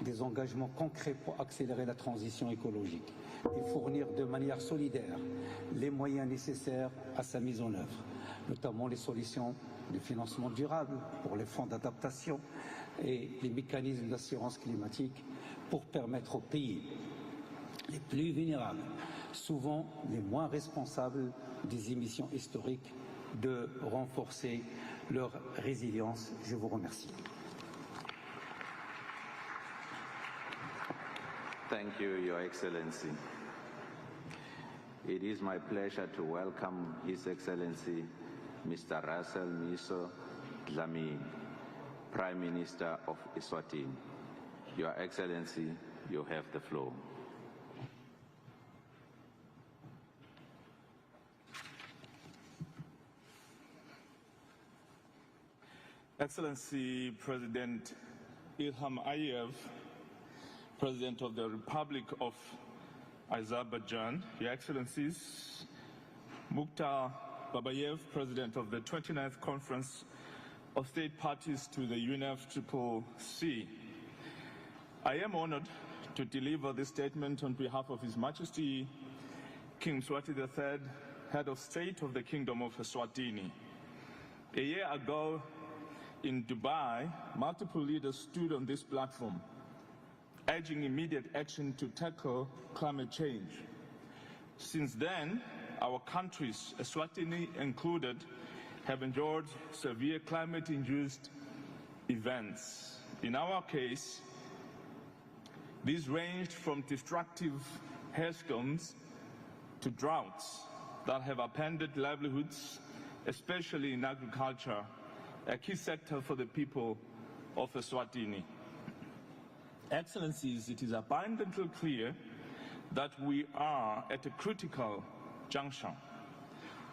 des engagements concrets pour accélérer la transition écologique et fournir de manière solidaire les moyens nécessaires à sa mise en œuvre, notamment les solutions de financement durable pour les fonds d'adaptation et les mécanismes d'assurance climatique pour permettre aux pays les plus vulnérables, souvent les moins responsables des émissions historiques, de renforcer leur résilience. Je vous remercie. Thank you, Your Excellency. It is my pleasure to welcome His Excellency Mr. Russell Miso Dlamini, Prime Minister of Eswatini. Your Excellency, you have the floor. Excellency President Ilham Aliyev, President of the Republic of Azerbaijan, Your Excellencies, Mukhtar Babayev, President of the 29th Conference of State Parties to the UNFCCC. I am honored to deliver this statement on behalf of His Majesty King Mswati III, Head of State of the Kingdom of Eswatini. A year ago in Dubai, multiple leaders stood on this platform, urging immediate action to tackle climate change. Since then, our countries, Eswatini included, have endured severe climate-induced events. In our case, these ranged from destructive hailstorms to droughts that have upended livelihoods, especially in agriculture, a key sector for the people of Eswatini. Excellencies, it is abundantly clear that we are at a critical juncture.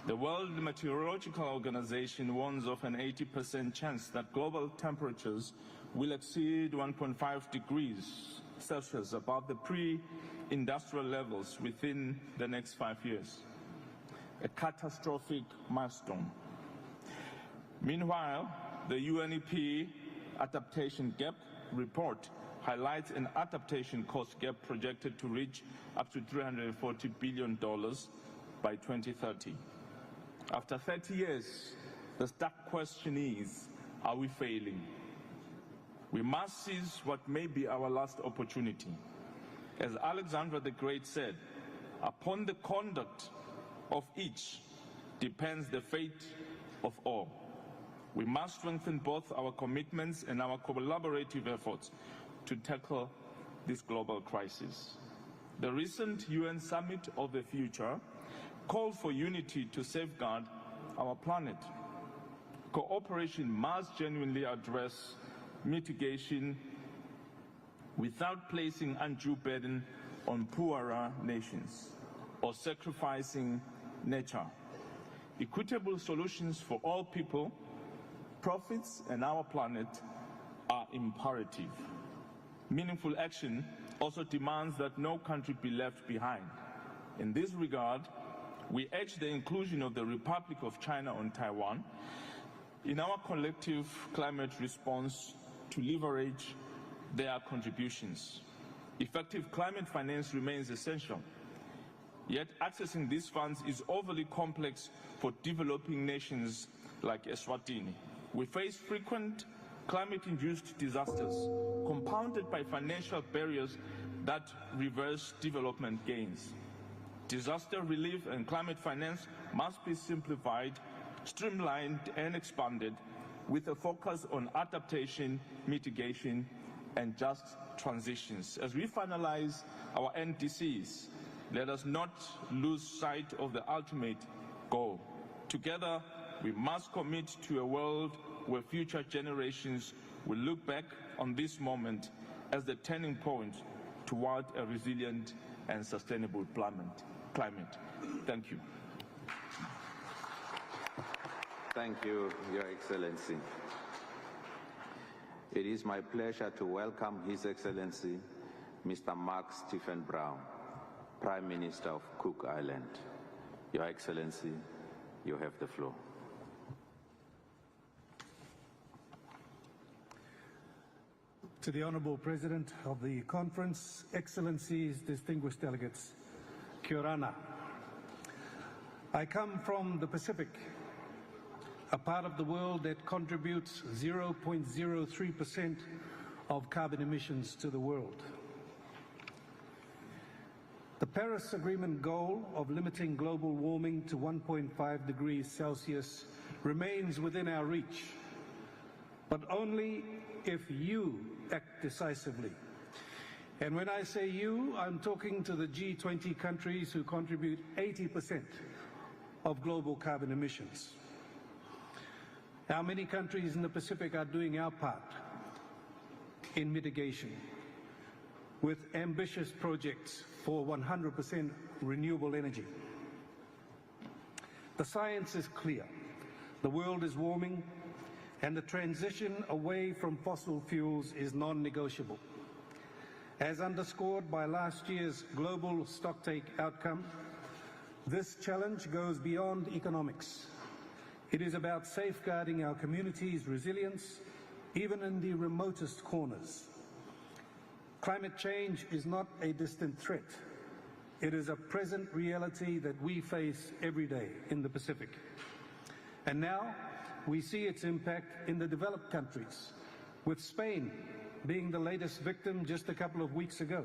The World Meteorological Organization warns of an 80% chance that global temperatures will exceed 1.5 degrees Celsius above the pre-industrial levels within the next 5 years. A catastrophic milestone. Meanwhile, the UNEP Adaptation Gap report highlights an adaptation cost gap projected to reach up to $340 billion by 2030. After 30 years, the stark question is, are we failing? We must seize what may be our last opportunity. As Alexander the Great said, upon the conduct of each depends the fate of all. We must strengthen both our commitments and our collaborative efforts to tackle this global crisis. The recent UN Summit of the Future called for unity to safeguard our planet. Cooperation must genuinely address mitigation without placing undue burden on poorer nations. or sacrificing nature. Equitable solutions for all people, profits, and our planet are imperative. Meaningful action also demands that no country be left behind. In this regard, we urge the inclusion of the Republic of China on Taiwan in our collective climate response to leverage their contributions. Effective climate finance remains essential, yet accessing these funds is overly complex for developing nations like Eswatini. We face frequent climate-induced disasters, compounded by financial barriers that reverse development gains. Disaster relief and climate finance must be simplified, streamlined, and expanded with a focus on adaptation, mitigation, and just transitions. As we finalize our NDCs, let us not lose sight of the ultimate goal. Together, we must commit to a world where future generations will look back on this moment as the turning point toward a resilient and sustainable climate. Thank you. Thank you, Your Excellency. It is my pleasure to welcome His Excellency, Mr. Mark Stephen Brown, Prime Minister of Cook Island. Your Excellency, you have the floor. To the Honourable President of the Conference, Excellencies, distinguished delegates, Kia ora. I come from the Pacific, a part of the world that contributes 0.03% of carbon emissions to the world. The Paris Agreement goal of limiting global warming to 1.5 degrees Celsius remains within our reach, but only if you act decisively. And when I say you, I'm talking to the G20 countries who contribute 80% of global carbon emissions. How many countries in the Pacific are doing our part in mitigation with ambitious projects for 100% renewable energy? The science is clear. The world is warming, and the transition away from fossil fuels is non-negotiable. As underscored by last year's global stocktake outcome, this challenge goes beyond economics. It is about safeguarding our communities' resilience, even in the remotest corners. Climate change is not a distant threat. It is a present reality that we face every day in the Pacific. And now, we see its impact in the developed countries, with Spain being the latest victim just a couple of weeks ago.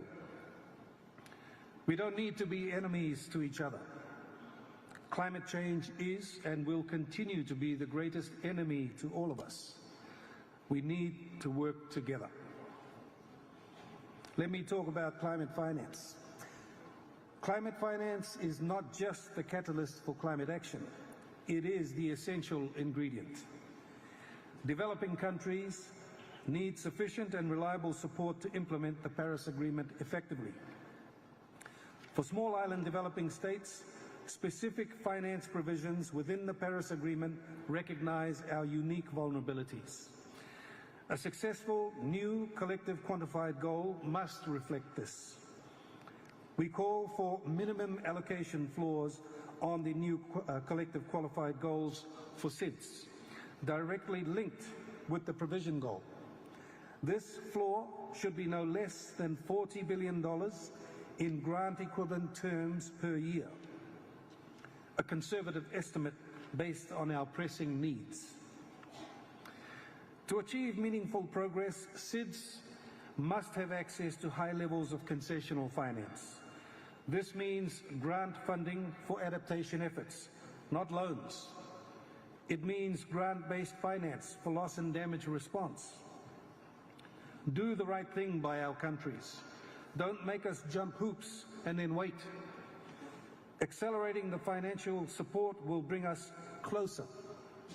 We don't need to be enemies to each other. Climate change is and will continue to be the greatest enemy to all of us. We need to work together. Let me talk about climate finance. Climate finance is not just the catalyst for climate action. It is the essential ingredient. Developing countries need sufficient and reliable support to implement the Paris Agreement effectively. For small island developing states, specific finance provisions within the Paris Agreement recognize our unique vulnerabilities. A successful new collective quantified goal must reflect this. We call for minimum allocation floors on the new collective qualified goals for SIDS, directly linked with the provision goal. This floor should be no less than $40 billion in grant equivalent terms per year, a conservative estimate based on our pressing needs. To achieve meaningful progress, SIDS must have access to high levels of concessional finance. This means grant funding for adaptation efforts, not loans. It means grant-based finance for loss and damage response. Do the right thing by our countries. Don't make us jump hoops and then wait. Accelerating the financial support will bring us closer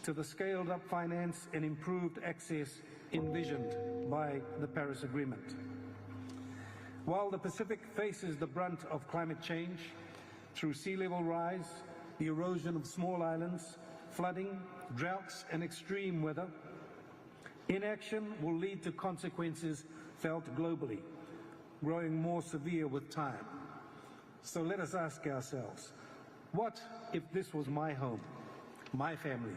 to the scaled-up finance and improved access envisioned by the Paris Agreement. While the Pacific faces the brunt of climate change, through sea level rise, the erosion of small islands, flooding, droughts, and extreme weather. Inaction will lead to consequences felt globally, growing more severe with time. So let us ask ourselves, what if this was my home, my family?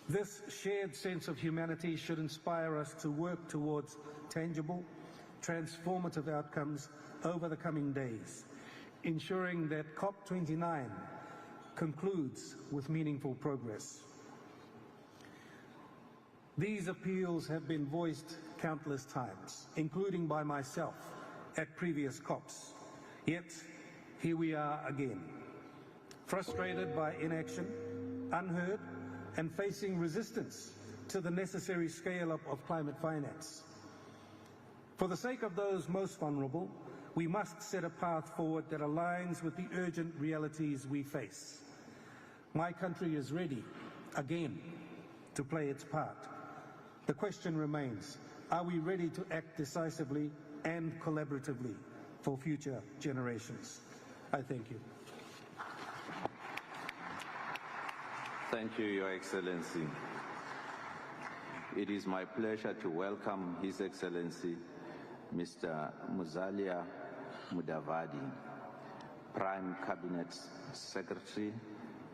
This shared sense of humanity should inspire us to work towards tangible, transformative outcomes over the coming days, ensuring that COP29 concludes with meaningful progress. These appeals have been voiced countless times, including by myself at previous COPs. Yet, here we are again, frustrated by inaction, unheard, and facing resistance to the necessary scale-up of climate finance. For the sake of those most vulnerable, we must set a path forward that aligns with the urgent realities we face. My country is ready, again, to play its part. The question remains, are we ready to act decisively and collaboratively for future generations? I thank you. Thank you, Your Excellency. It is my pleasure to welcome His Excellency Mr. Musalia Mudavadi, Prime Cabinet Secretary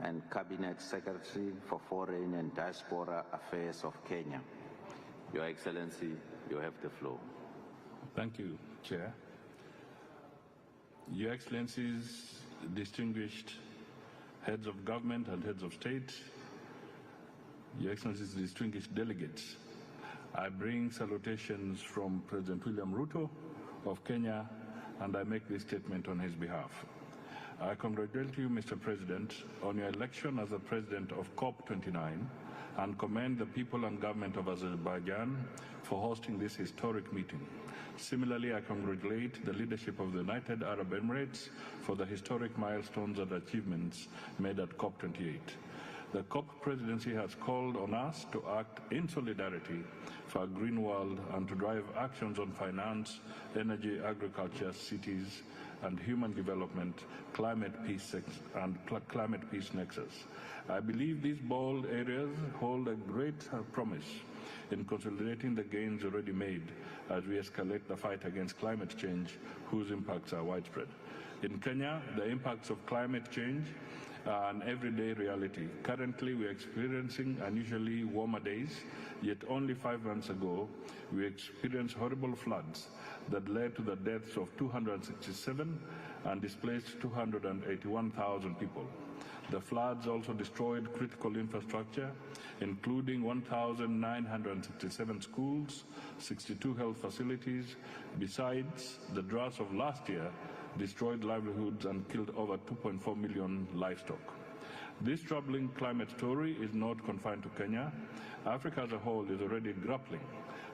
and Cabinet Secretary for Foreign and Diaspora Affairs of Kenya. Your Excellency, you have the floor. Thank you, Chair. Your Excellencies, distinguished heads of government and heads of state, Your Excellencies, distinguished delegates, I bring salutations from President William Ruto of Kenya, and I make this statement on his behalf. I congratulate you, Mr. President, on your election as the President of COP29 and commend the people and government of Azerbaijan for hosting this historic meeting. Similarly, I congratulate the leadership of the United Arab Emirates for the historic milestones and achievements made at COP28. The COP presidency has called on us to act in solidarity for a green world and to drive actions on finance, energy, agriculture, cities, and human development, climate peace and climate peace nexus. I believe these bold areas hold a great promise in consolidating the gains already made as we escalate the fight against climate change, whose impacts are widespread. In Kenya, the impacts of climate change are an everyday reality. Currently, we are experiencing unusually warmer days, yet only 5 months ago, we experienced horrible floods that led to the deaths of 267 and displaced 281,000 people. The floods also destroyed critical infrastructure, including 1,967 schools, 62 health facilities. Besides, the droughts of last year destroyed livelihoods and killed over 2.4 million livestock. This troubling climate story is not confined to Kenya. Africa as a whole is already grappling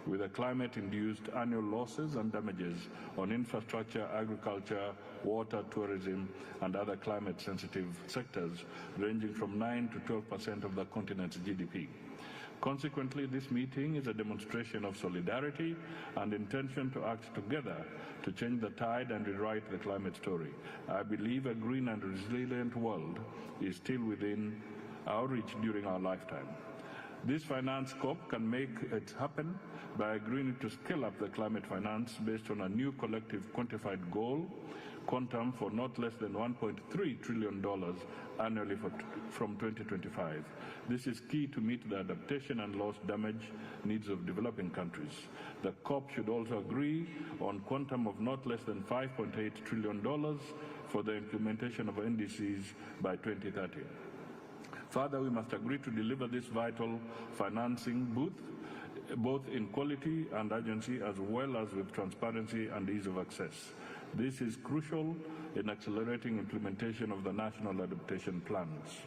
with the climate-induced annual losses and damages on infrastructure, agriculture, water, tourism, and other climate-sensitive sectors, ranging from 9 to 12% of the continent's GDP. Consequently, this meeting is a demonstration of solidarity and intention to act together to change the tide and rewrite the climate story. I believe a green and resilient world is still within our reach during our lifetime. This finance COP can make it happen by agreeing to scale up the climate finance based on a new collective quantified goal, quantum for not less than $1.3 trillion annually from 2025. This is key to meet the adaptation and loss damage needs of developing countries. The COP should also agree on quantum of not less than $5.8 trillion for the implementation of NDCs by 2030. Further, we must agree to deliver this vital financing both in quality and urgency, as well as with transparency and ease of access. This is crucial in accelerating implementation of the national adaptation plans.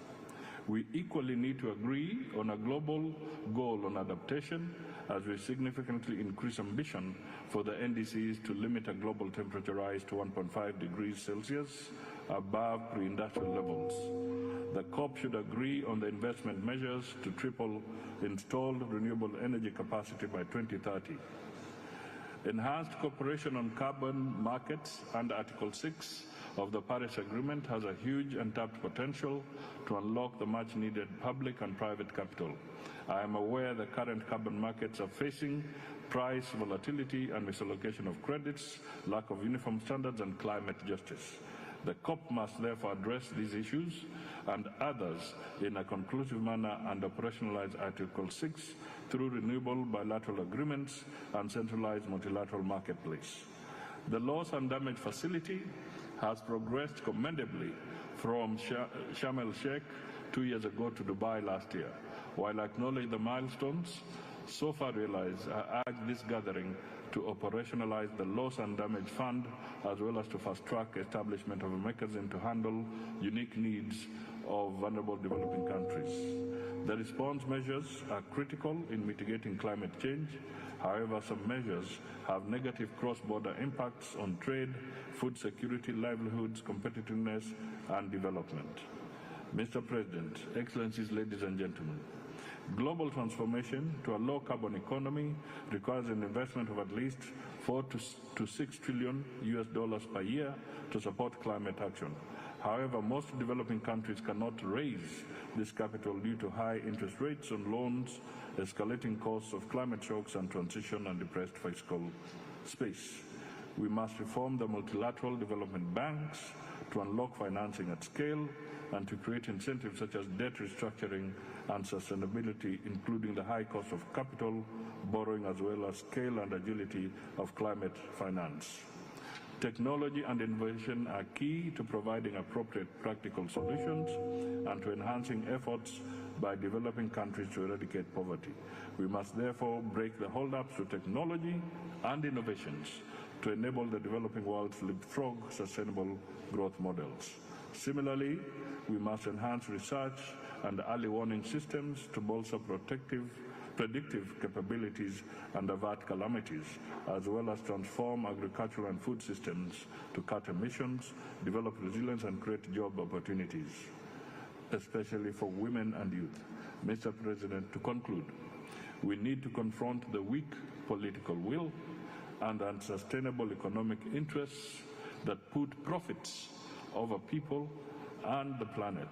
We equally need to agree on a global goal on adaptation as we significantly increase ambition for the NDCs to limit a global temperature rise to 1.5 degrees Celsius above pre-industrial levels. The COP should agree on the investment measures to triple installed renewable energy capacity by 2030. Enhanced cooperation on carbon markets under Article 6 of the Paris Agreement has a huge untapped potential to unlock the much-needed public and private capital. I am aware the current carbon markets are facing price volatility and misallocation of credits, lack of uniform standards, and climate justice. The COP must therefore address these issues and others in a conclusive manner and operationalize Article 6 through renewable bilateral agreements and centralized multilateral marketplace. The loss and damage facility has progressed commendably from Sharm el-Sheikh 2 years ago to Dubai last year. While I acknowledge the milestones so far realized, I urge this gathering to operationalize the loss and damage fund, as well as to fast-track establishment of a mechanism to handle unique needs of vulnerable developing countries. The response measures are critical in mitigating climate change. However, some measures have negative cross-border impacts on trade, food security, livelihoods, competitiveness, and development. Mr. President, Excellencies, ladies and gentlemen, global transformation to a low-carbon economy requires an investment of at least $4 to $6 trillion per year to support climate action. However, most developing countries cannot raise this capital due to high interest rates on loans, escalating costs of climate shocks and transition, and depressed fiscal space. We must reform the multilateral development banks to unlock financing at scale and to create incentives such as debt restructuring and sustainability, including the high cost of capital, borrowing, as well as scale and agility of climate finance. Technology and innovation are key to providing appropriate practical solutions and to enhancing efforts by developing countries to eradicate poverty. We must therefore break the hold-ups to technology and innovations to enable the developing world to leapfrog sustainable growth models. Similarly, we must enhance research and early warning systems to bolster predictive capabilities and avert calamities, as well as transform agricultural and food systems to cut emissions, develop resilience, and create job opportunities, especially for women and youth. Mr. President, to conclude, we need to confront the weak political will and unsustainable economic interests that put profits over people and the planet,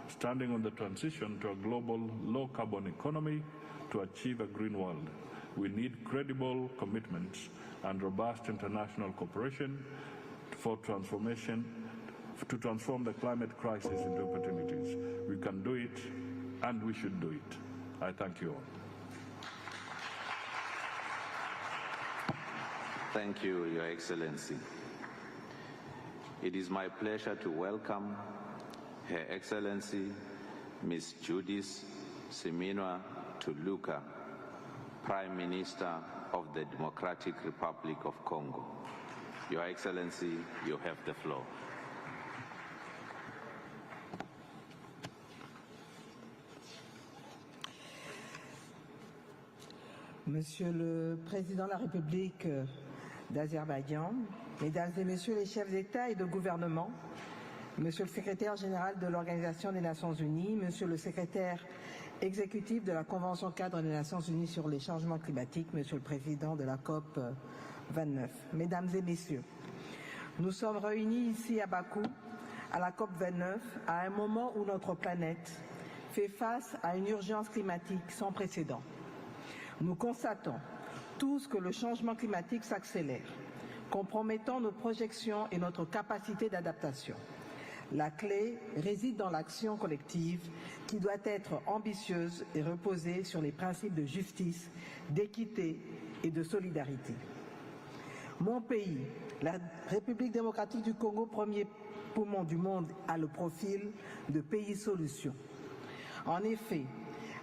standing on the transition to a global low-carbon economy to achieve a green world. We need credible commitments and robust international cooperation for transformation, to transform the climate crisis into opportunities. We can do it, and we should do it. I thank you all. Thank you, Your Excellency. It is my pleasure to welcome Her Excellency Ms. Judith Suminwa Tuluka, Prime Minister of the Democratic Republic of Congo. Your Excellency, you have the floor. Monsieur le Président de la République d'Azerbaïdjan, Mesdames et Messieurs les chefs d'État et de gouvernement, Monsieur le Secrétaire général de l'Organisation des Nations Unies, Monsieur le Secrétaire exécutif de la Convention cadre des Nations Unies sur les changements climatiques, Monsieur le Président de la COP29, Mesdames et Messieurs, nous sommes réunis ici à Bakou, à la COP29, à un moment où notre planète fait face à une urgence climatique sans précédent. Nous constatons tous que le changement climatique s'accélère, compromettant nos projections et notre capacité d'adaptation. La clé réside dans l'action collective qui doit être ambitieuse et reposer sur les principes de justice, d'équité et de solidarité. Mon pays, la République démocratique du Congo, premier poumon du monde, a le profil de pays solution. En effet,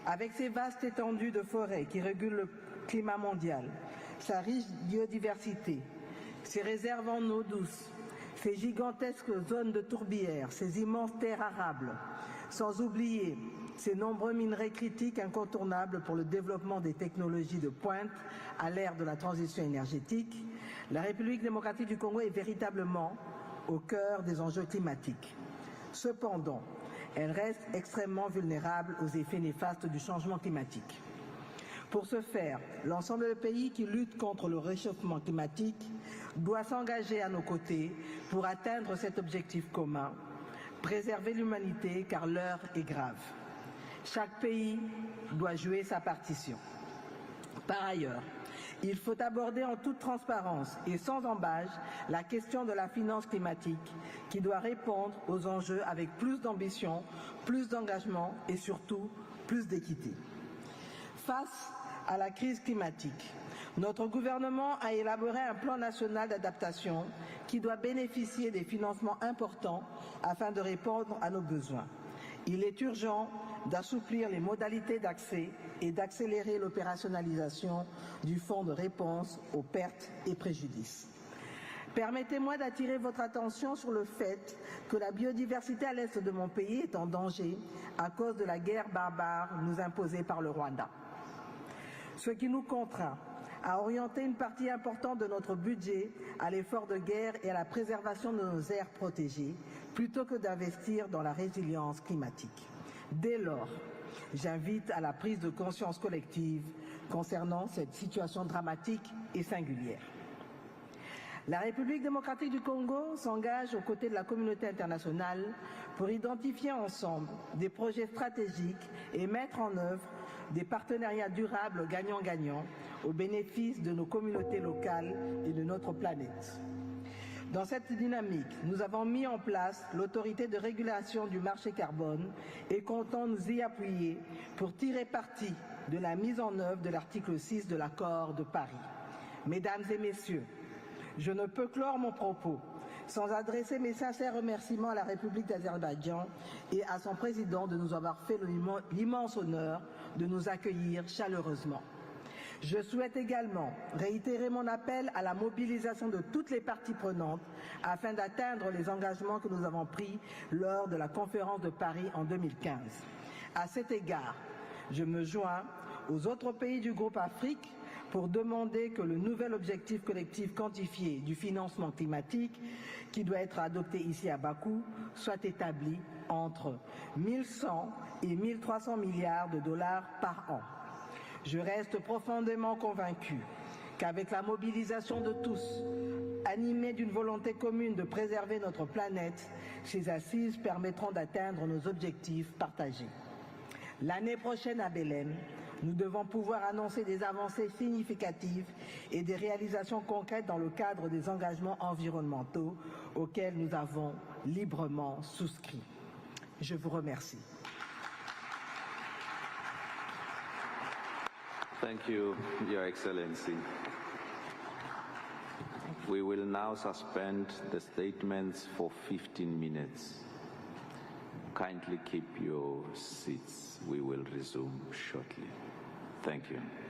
avec ses vastes étendues de forêts qui régulent le climat mondial, sa riche biodiversité, ses réserves en eau douce, ses gigantesques zones de tourbières, ses immenses terres arables, sans oublier ses nombreux minerais critiques incontournables pour le développement des technologies de pointe à l'ère de la transition énergétique, la République démocratique du Congo est véritablement au cœur des enjeux climatiques. Cependant, elle reste extrêmement vulnérable aux effets néfastes du changement climatique. Pour ce faire, l'ensemble des pays qui luttent contre le réchauffement climatique doit s'engager à nos côtés pour atteindre cet objectif commun, préserver l'humanité car l'heure est grave. Chaque pays doit jouer sa partition. Par ailleurs, il faut aborder en toute transparence et sans embâche la question de la finance climatique qui doit répondre aux enjeux avec plus d'ambition, plus d'engagement et surtout plus d'équité. Face à la crise climatique, notre gouvernement a élaboré un plan national d'adaptation qui doit bénéficier des financements importants afin de répondre à nos besoins. Il est urgent d'assouplir les modalités d'accès et d'accélérer l'opérationnalisation du fonds de réponse aux pertes et préjudices. Permettez-moi d'attirer votre attention sur le fait que la biodiversité à l'est de mon pays est en danger à cause de la guerre barbare nous imposée par le Rwanda. Ce qui nous contraint à orienter une partie importante de notre budget à l'effort de guerre et à la préservation de nos aires protégées, plutôt que d'investir dans la résilience climatique. Dès lors, j'invite à la prise de conscience collective concernant cette situation dramatique et singulière. La République démocratique du Congo s'engage aux côtés de la communauté internationale pour identifier ensemble des projets stratégiques et mettre en œuvre des partenariats durables gagnant-gagnant au bénéfice de nos communautés locales et de notre planète. Dans cette dynamique, nous avons mis en place l'autorité de régulation du marché carbone et comptons nous y appuyer pour tirer parti de la mise en œuvre de l'article 6 de l'accord de Paris. Mesdames et messieurs, je ne peux clore mon propos sans adresser mes sincères remerciements à la République d'Azerbaïdjan et à son président de nous avoir fait l'immense honneur de nous accueillir chaleureusement. Je souhaite également réitérer mon appel à la mobilisation de toutes les parties prenantes afin d'atteindre les engagements que nous avons pris lors de la conférence de Paris en 2015. À cet égard, je me joins aux autres pays du groupe Afrique pour demander que le nouvel objectif collectif quantifié du financement climatique qui doit être adopté ici à Bakou soit établi entre 1100 et 1300 milliards de dollars par an. Je reste profondément convaincu qu'avec la mobilisation de tous, animés d'une volonté commune de préserver notre planète, ces assises permettront d'atteindre nos objectifs partagés. L'année prochaine à Belém, nous devons pouvoir annoncer des avancées significatives et des réalisations concrètes dans le cadre des engagements environnementaux auxquels nous avons librement souscrit. Je vous remercie. Thank you, Your Excellency. We will now suspend the statements for 15 minutes. Kindly keep your seats. We will resume shortly. Thank you.